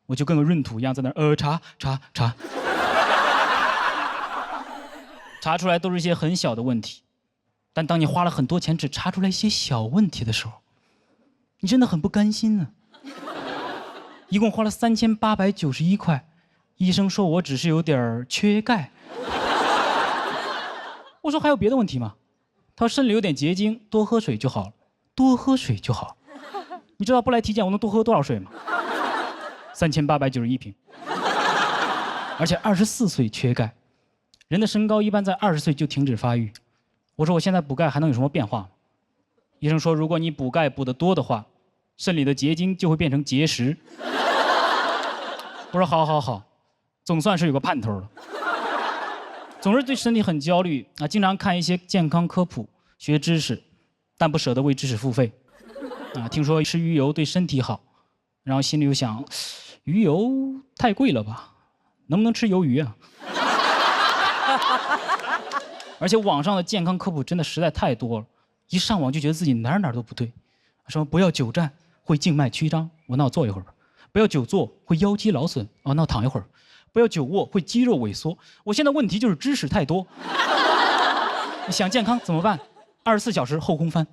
我就跟个闰土一样在那儿查，查出来都是一些很小的问题，但当你花了很多钱只查出来一些小问题的时候，你真的很不甘心呢。一共花了3891块。医生说我只是有点缺钙。我说还有别的问题吗？他说肾里有点结晶，多喝水就好了，多喝水就好。你知道不来体检我能多喝多少水吗？3891瓶。而且24岁缺钙，人的身高一般在20岁就停止发育。我说我现在补钙还能有什么变化吗？医生说，如果你补钙补得多的话，肾里的结晶就会变成结石。我说好，总算是有个盼头了。总是对身体很焦虑啊，经常看一些健康科普，学知识，但不舍得为知识付费。啊，听说吃鱼油对身体好，然后心里又想，鱼油太贵了吧，能不能吃鱿鱼啊？而且网上的健康科普真的实在太多了，一上网就觉得自己哪儿都不对。什么不要久站会静脉曲张，那我坐一会儿吧；不要久坐会腰肌劳损，那我躺一会儿；不要久卧会肌肉萎缩。我现在问题就是知识太多。想健康怎么办？24小时后空翻。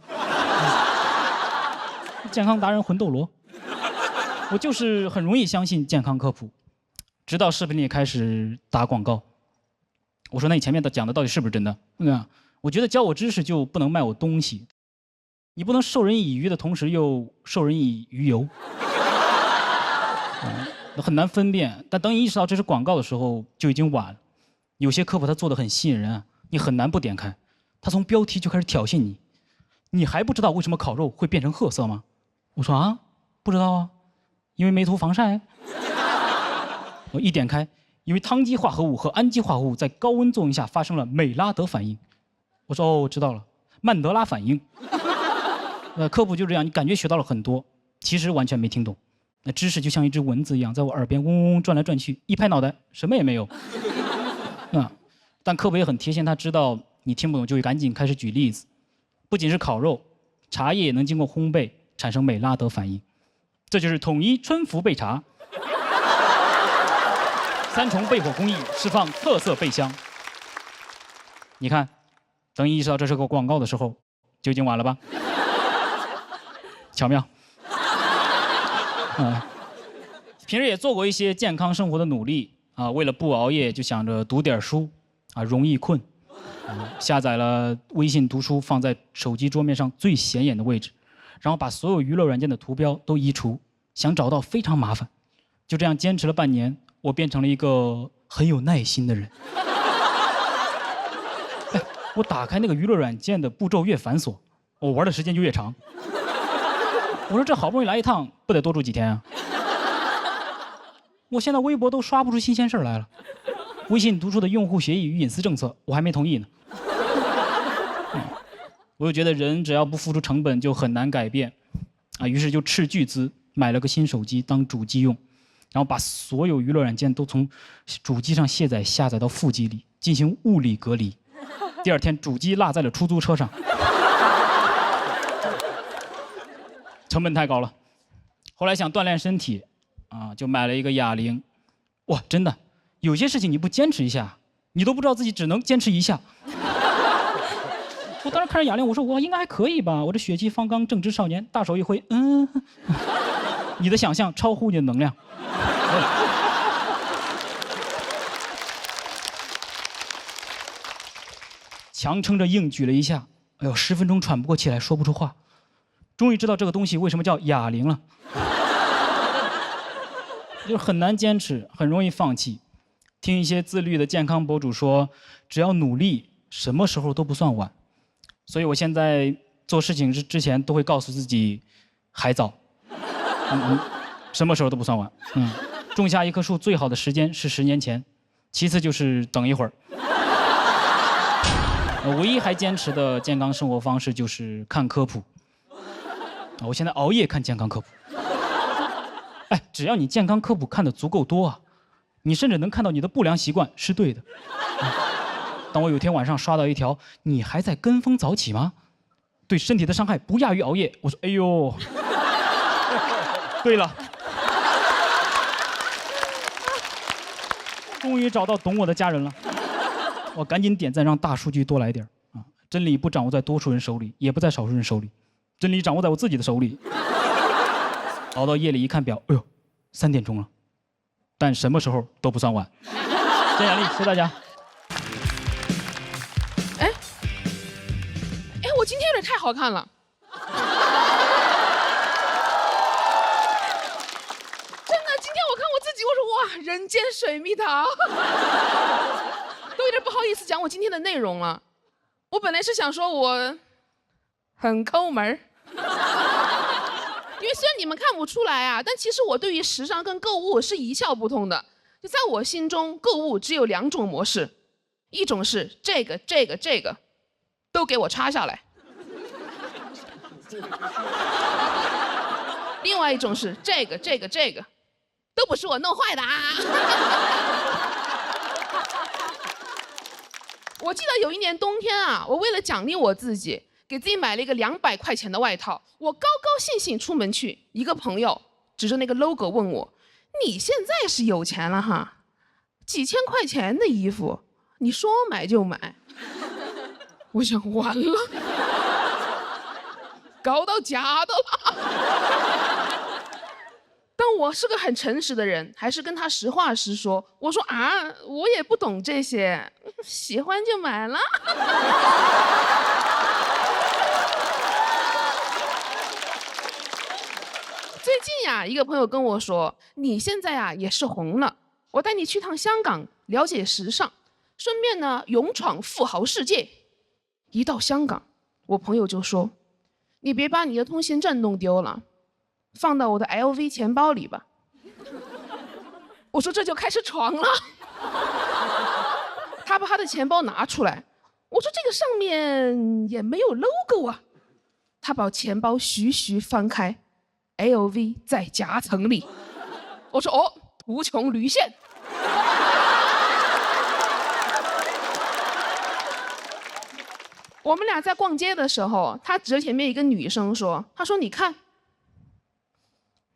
健康达人魂斗罗。我就是很容易相信健康科普，直到视频里开始打广告。我说那你前面讲的到底是不是真的？我觉得教我知识就不能卖我东西，你不能授人以鱼的同时又授人以鱼油。很难分辨，但等你意识到这是广告的时候就已经晚了。有些科普它做的很吸引人啊，你很难不点开。他从标题就开始挑衅你，你还不知道为什么烤肉会变成褐色吗？我说啊，不知道啊，因为没涂防晒。我一点开，因为羟基化合物和氨基化合物在高温作用下发生了美拉德反应。我说哦，知道了，曼德拉反应。科普就这样，你感觉学到了很多，其实完全没听懂。那知识就像一只蚊子一样，在我耳边嗡嗡转来转去，一拍脑袋，什么也没有。但科普也很贴心，他知道你听不懂，就会赶紧开始举例子。不仅是烤肉，茶叶也能经过烘焙产生美拉德反应，这就是统一春福焙茶。3重焙火工艺释放特色焙香。你看，等你意识到这是个广告的时候，就已经晚了吧？巧妙。平时也做过一些健康生活的努力啊，为了不熬夜，就想着读点书啊，容易困。下载了微信读书，放在手机桌面上最显眼的位置，然后把所有娱乐软件的图标都移除，想找到非常麻烦。就这样坚持了半年，我变成了一个很有耐心的人。我打开那个娱乐软件的步骤越繁琐，我玩的时间就越长。我说这好不容易来一趟，不得多住几天啊？我现在微博都刷不出新鲜事儿来了。微信读书的用户协议与隐私政策，我还没同意呢。我就觉得人只要不付出成本，就很难改变啊。于是就斥巨资买了个新手机当主机用，然后把所有娱乐软件都从主机上下载到副机里，进行物理隔离。第二天主机落在了出租车上。成本太高了，后来想锻炼身体，就买了一个哑铃。哇，真的，有些事情你不坚持一下，你都不知道自己只能坚持一下。我当时看着哑铃，我说我应该还可以吧，我这血气方刚，正值少年，大手一挥，你的想象超乎你的能量。强撑着硬举了一下，哎呦，10分钟喘不过气来，说不出话。终于知道这个东西为什么叫哑铃了。就是很难坚持，很容易放弃。听一些自律的健康博主说，只要努力，什么时候都不算晚。所以我现在做事情之前都会告诉自己，还早，什么时候都不算晚。种下一棵树最好的时间是10年前，其次就是等一会儿。唯一还坚持的健康生活方式就是看科普。我现在熬夜看健康科普。只要你健康科普看得足够多啊，你甚至能看到你的不良习惯是对的。当我有天晚上刷到一条“你还在跟风早起吗？对身体的伤害不亚于熬夜”，我说：“哎呦，对了，终于找到懂我的家人了。”我赶紧点赞，让大数据多来点啊！真理不掌握在多数人手里，也不在少数人手里，真理掌握在我自己的手里。熬到夜里一看表，哎呦，3点钟了，但什么时候都不算晚。真雅丽，谢谢大家。我今天有点太好看了。真的，今天我看我自己，我说哇，人间水蜜桃，都有点不好意思讲我今天的内容了。我本来是想说我很抠门儿。因为虽然你们看不出来啊，但其实我对于时尚跟购物是一窍不通的。就在我心中，购物只有2种模式，一种是这个都给我插下来，另外一种是这个都不是我弄坏的啊。我记得有一年冬天啊，我为了奖励我自己，给自己买了一个200块钱的外套。我高高兴兴出门去，一个朋友指着那个 logo 问我：“你现在是有钱了哈？几千块钱的衣服，你说买就买。”我想完了，搞到假的了。但我是个很诚实的人，还是跟他实话实说。我说啊，我也不懂这些，喜欢就买了。最近呀，一个朋友跟我说，你现在呀也是红了，我带你去趟香港，了解时尚，顺便呢勇闯富豪世界。一到香港，我朋友就说，你别把你的通行证弄丢了，放到我的 LV 钱包里吧。我说这就开始闯了。他把他的钱包拿出来，我说这个上面也没有 logo 啊。他把钱包徐翻开， LV 在夹层里。我说哦，图穷驴线。我们俩在逛街的时候，他指着前面一个女生说，他说你看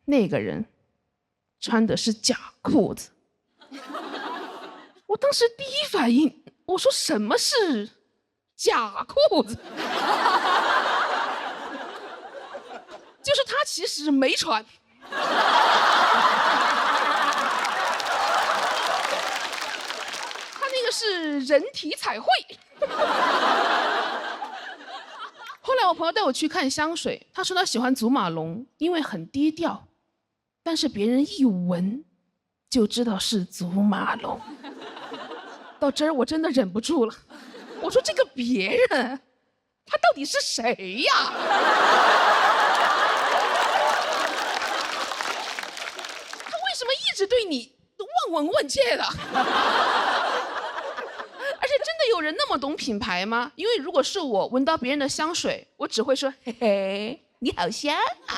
那个人穿的是假裤子。我当时第一反应，我说什么是假裤子？就是他其实没穿。他那个是人体彩绘。后来我朋友带我去看香水，他说他喜欢祖马龙，因为很低调，但是别人一闻就知道是祖马龙。到这儿我真的忍不住了，我说这个别人他到底是谁呀？他为什么一直对你望闻问切的？而且真的有人那么懂品牌吗？因为如果是我闻到别人的香水，我只会说嘿嘿，你好香啊。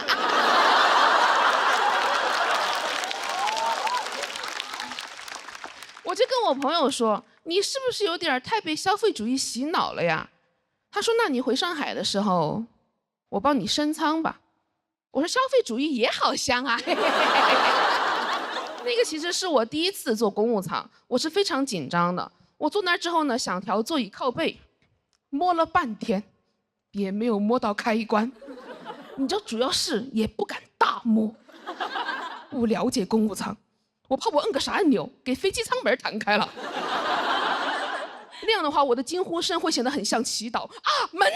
我就跟我朋友说，你是不是有点太被消费主义洗脑了呀？他说那你回上海的时候，我帮你升舱吧。我说消费主义也好香啊。那个其实是我第一次坐公务舱，我是非常紧张的。我坐那儿之后呢，想调座椅靠背，摸了半天也没有摸到开关。你知道，主要是也不敢大摸，不了解公务舱，我怕我摁个啥按钮给飞机舱门弹开了。那样的话，我的惊呼声会显得很像祈祷啊，门。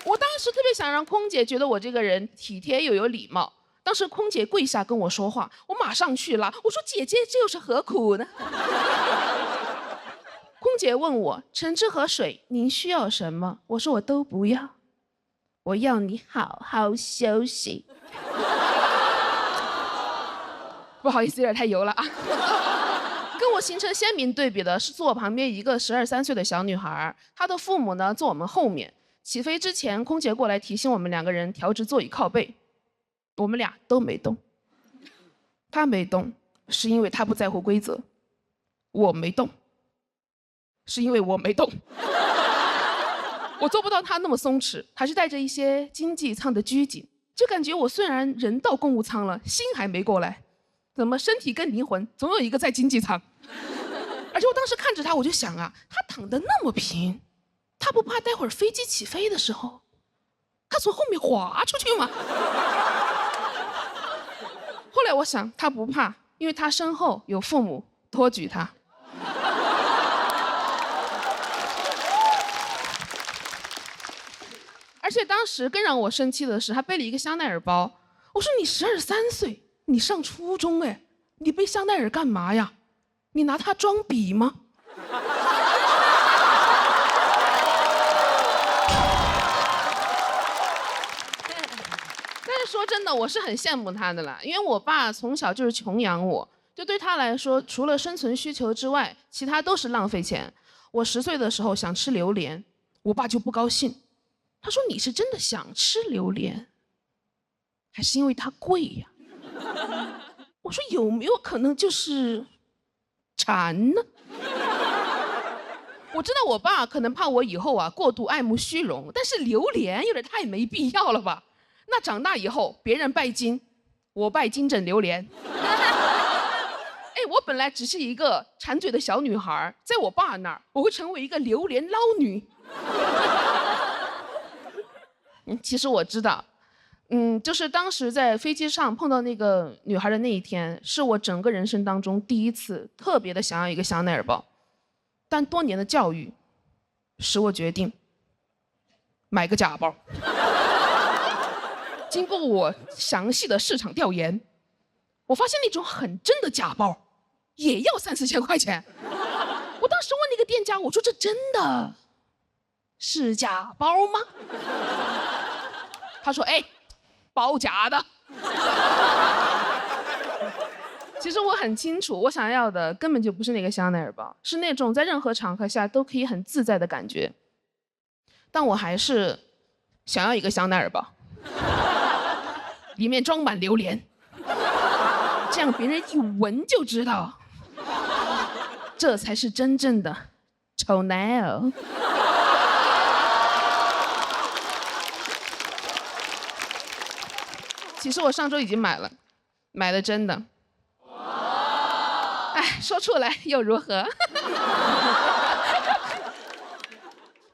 我当时特别想让空姐觉得我这个人体贴又有礼貌。当时空姐跪下跟我说话，我马上去了。我说姐姐，这又是何苦呢？空姐问我橙汁和水您需要什么？我说我都不要，我要你好好休息。不好意思，有点太油了啊。跟我形成鲜明对比的是坐我旁边一个12、13岁的小女孩，她的父母呢坐我们后面。起飞之前，空姐过来提醒我们2个人调直座椅靠背，我们俩都没动。她没动，是因为她不在乎规则；我没动，是因为我没动。我做不到她那么松弛，还是带着一些经济舱的拘谨，就感觉我虽然人到公务舱了，心还没过来，怎么身体跟灵魂总有一个在经济舱？而且我当时看着她，我就想啊，她躺得那么平，他不怕待会儿飞机起飞的时候，他从后面滑出去吗？后来我想，他不怕，因为他身后有父母托举他。而且当时更让我生气的是，他背了一个香奈儿包。我说你12、13岁，你上初中哎，你背香奈儿干嘛呀？你拿它装逼吗？但是说真的，我是很羡慕他的啦，因为我爸从小就是穷养我，就对他来说，除了生存需求之外，其他都是浪费钱。我10岁的时候想吃榴莲，我爸就不高兴，他说：“你是真的想吃榴莲，还是因为它贵呀？”我说：“有没有可能就是馋呢？”我知道我爸可能怕我以后过度爱慕虚荣，但是榴莲有点太没必要了吧？那长大以后别人拜金，我拜金枕榴莲。我本来只是一个馋嘴的小女孩，在我爸那儿，我会成为一个榴莲捞女。其实我知道，就是当时在飞机上碰到那个女孩的那一天，是我整个人生当中第一次特别的想要一个香奈儿包。但多年的教育，使我决定买个假包。经过我详细的市场调研，我发现那种很真的假包，也要3、4千块钱。我当时问那个店家，我说：“这真的是假包吗？”他说：“包假的。”其实我很清楚，我想要的根本就不是那个香奈儿包，是那种在任何场合下都可以很自在的感觉。但我还是想要一个香奈儿包，里面装满榴莲，这样别人一闻就知道，这才是真正的丑男儿。其实我上周已经买了，买的真的。说出来又如何？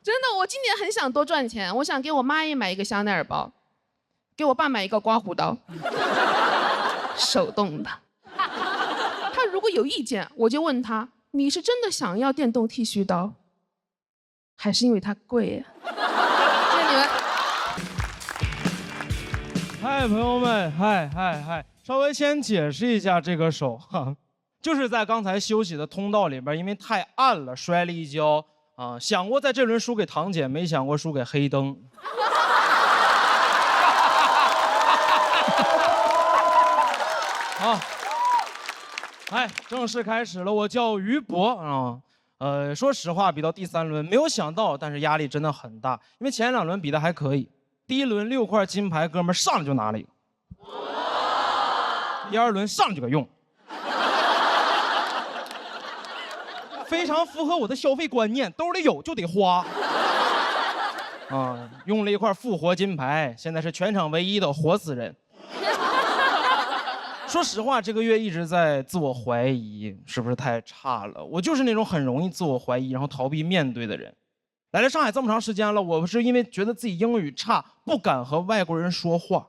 真的，我今年很想多赚钱，我想给我妈也买一个香奈儿包，给我爸买一个刮胡刀，手动的。他如果有意见，我就问他：你是真的想要电动剃须刀，还是因为它贵呀？谢谢你们。嗨，朋友们，嗨，稍微先解释一下这个手哈。就是在刚才休息的通道里边，因为太暗了，摔了一跤啊！想过在这轮输给堂姐，没想过输给黑灯。好，正式开始了。我叫于博啊，说实话，比到第3轮没有想到，但是压力真的很大，因为前2轮比的还可以。第1轮6块金牌，哥们儿上来就拿了一个。第2轮上来就给用。非常符合我的消费观念，兜里有就得花。用了一块复活金牌，现在是全场唯一的活死人。说实话，这个月一直在自我怀疑，是不是太差了？我就是那种很容易自我怀疑，然后逃避面对的人。来了上海这么长时间了，我是因为觉得自己英语差，不敢和外国人说话。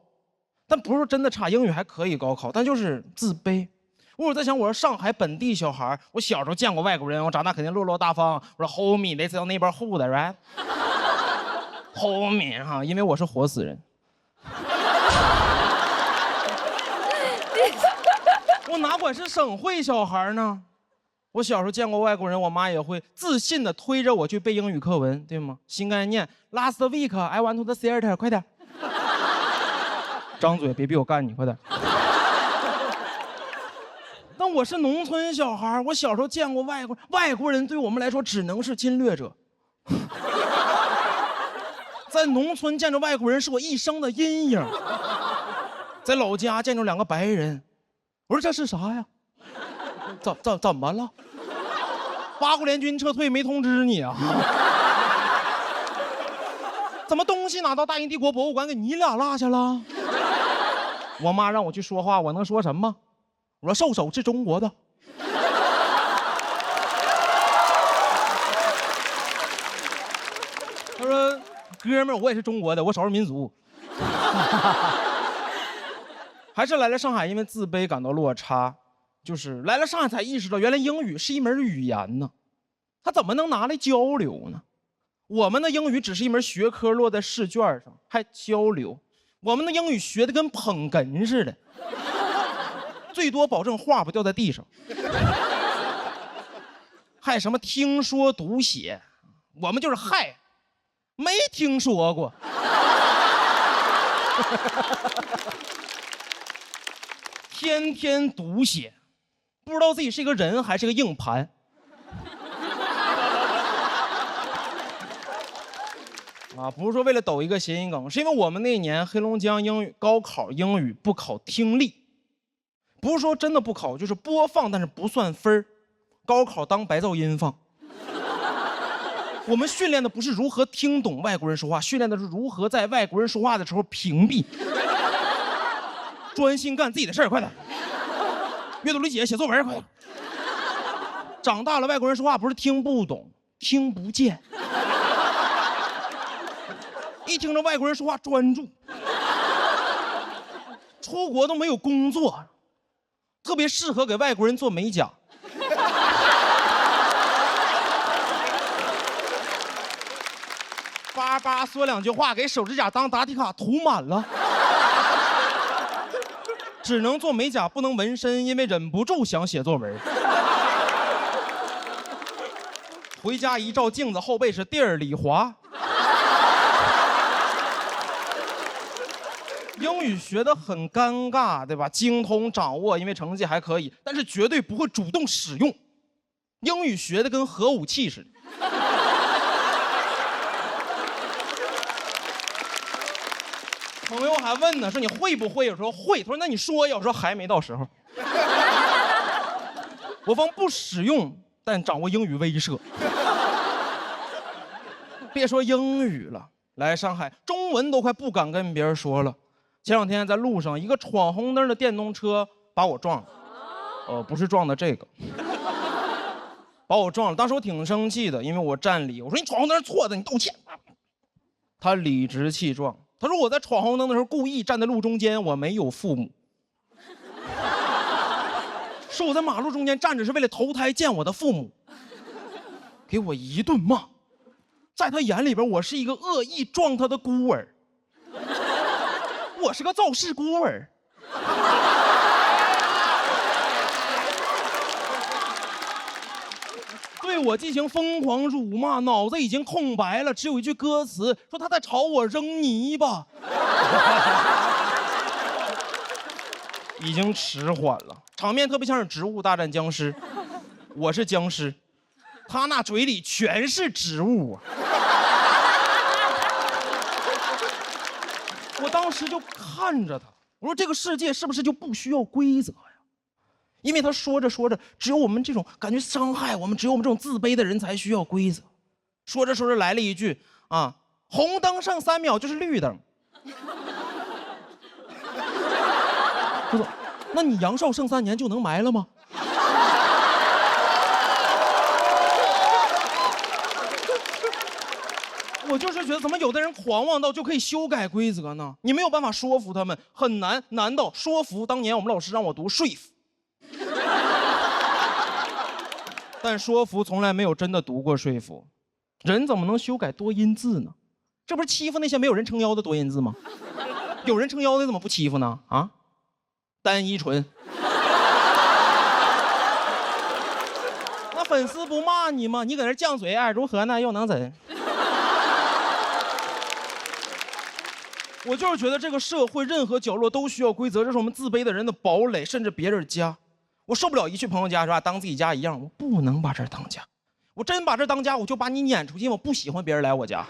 但不是真的差，英语还可以高考，但就是自卑。我在想，我是上海本地小孩，我小时候见过外国人，我长大肯定落落大方。我说 homie， 类似到那边户的 right？ homie 哈，因为我是活死人。我哪管是省会小孩呢？我小时候见过外国人，我妈也会自信的推着我去背英语课文，对吗？新概念 ，Last week I went to the theater， 快点，张嘴，别逼我干你，快点。但我是农村小孩，我小时候见过外国人，对我们来说只能是侵略者。在农村见着外国人是我一生的阴影。在老家见着2个白人，我说这是啥呀？怎么了？八国联军撤退没通知你啊？怎么东西拿到大英帝国博物馆给你俩落下了？我妈让我去说话，我能说什么？我说兽首是中国的。他说哥们儿，我也是中国的，我少数民族。还是来了上海，因为自卑感到落差，就是来了上海才意识到，原来英语是一门语言呢，他怎么能拿来交流呢？我们的英语只是一门学科，落在试卷上，还交流？我们的英语学的跟捧哏似的。最多保证画不掉在地上。还什么听说读写，我们就是嗨，没听说过。天天读写，不知道自己是一个人还是个硬盘。啊，不是说为了抖一个谐音梗，是因为我们那年黑龙江英语高考英语不考听力，不是说真的不考，就是播放但是不算分儿，高考当白噪音放。我们训练的不是如何听懂外国人说话，训练的是如何在外国人说话的时候屏蔽，专心干自己的事儿，快点。阅读理解，写作文，快点。长大了，外国人说话不是听不懂，听不见。一听着外国人说话专注，出国都没有工作，特别适合给外国人做美甲。叭叭说两句话，给手指甲当答题卡涂满了。只能做美甲，不能纹身，因为忍不住想写作文。回家一照镜子，后背是地儿里滑。英语学得很尴尬，对吧？精通掌握，因为成绩还可以，但是绝对不会主动使用。英语学得跟核武器似的。朋友还问呢，说你会不会？有时候会，他说那你说呀，我说还没到时候。我方不使用，但掌握英语威慑。别说英语了，来上海，中文都快不敢跟别人说了。前两天在路上，一个闯红灯的电动车把我撞了，不是撞的这个，把我撞了。当时我挺生气的，因为我占理，我说你闯红灯是错的，你道歉。他理直气壮，他说我在闯红灯的时候故意站在路中间，我没有父母。说我在马路中间站着是为了投胎见我的父母，给我一顿骂。在他眼里边，我是一个恶意撞他的孤儿。我是个肇事孤儿。对我进行疯狂辱骂，脑子已经空白了，只有一句歌词说他在朝我扔泥巴。已经迟缓了，场面特别像是植物大战僵尸。我是僵尸，他那嘴里全是植物啊。我当时就看着他，我说这个世界是不是就不需要规则呀？因为他说着说着，只有我们这种感觉伤害我们，只有我们这种自卑的人才需要规则。说着说着来了一句啊，红灯剩3秒就是绿灯。他说，那你阳寿剩3年就能埋了吗？我就是觉得，怎么有的人狂妄到就可以修改规则呢？你没有办法说服他们，很难。难道说服？当年我们老师让我读说服，但说服从来没有真的读过说服。人怎么能修改多音字呢？这不是欺负那些没有人撑腰的多音字吗？有人撑腰的怎么不欺负呢？啊，单依纯。那粉丝不骂你吗？你搁那犟嘴，哎，如何呢？又能怎？我就是觉得这个社会任何角落都需要规则，这是我们自卑的人的堡垒，甚至别人家。我受不了一去朋友家是吧，当自己家一样，我不能把这儿当家。我真把这当家，我就把你撵出去，因为我不喜欢别人来我家。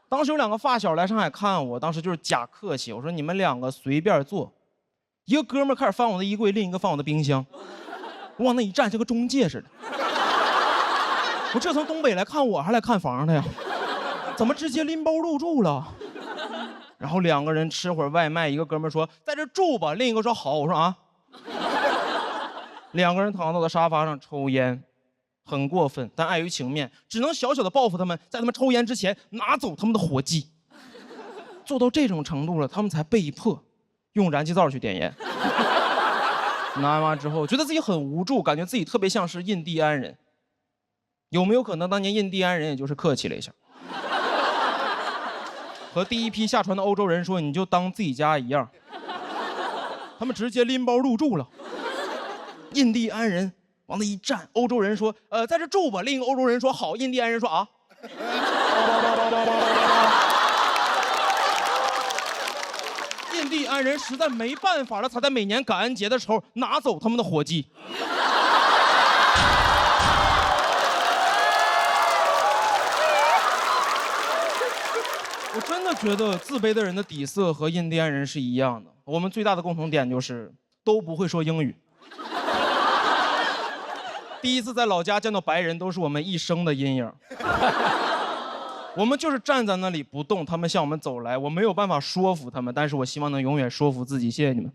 当时有2个发小来上海看我，当时就是假客气，我说你们2个随便坐。一个哥们儿开始翻我的衣柜，另一个翻我的冰箱，我往那一站，像个中介似的。我这从东北来看我，还来看房的呀？怎么直接拎包入住了？然后2个人吃会儿外卖，一个哥们说在这住吧，另一个说好。我说啊。2个人躺到了沙发上抽烟，很过分，但碍于情面，只能小小的报复他们，在他们抽烟之前拿走他们的火机。做到这种程度了，他们才被迫用燃气灶去点烟。拿完之后，觉得自己很无助，感觉自己特别像是印第安人。有没有可能当年印第安人也就是客气了一下？和第一批下船的欧洲人说，你就当自己家一样。他们直接拎包入住了。印第安人往那一站，欧洲人说：“在这住吧。”另一个欧洲人说：“好。”印第安人说：“啊。”印第安人实在没办法了，才在每年感恩节的时候拿走他们的火鸡。我真的觉得自卑的人的底色和印第安人是一样的，我们最大的共同点就是都不会说英语。第一次在老家见到白人，都是我们一生的阴影。我们就是站在那里不动，他们向我们走来，我没有办法说服他们，但是我希望能永远说服自己。谢谢你们。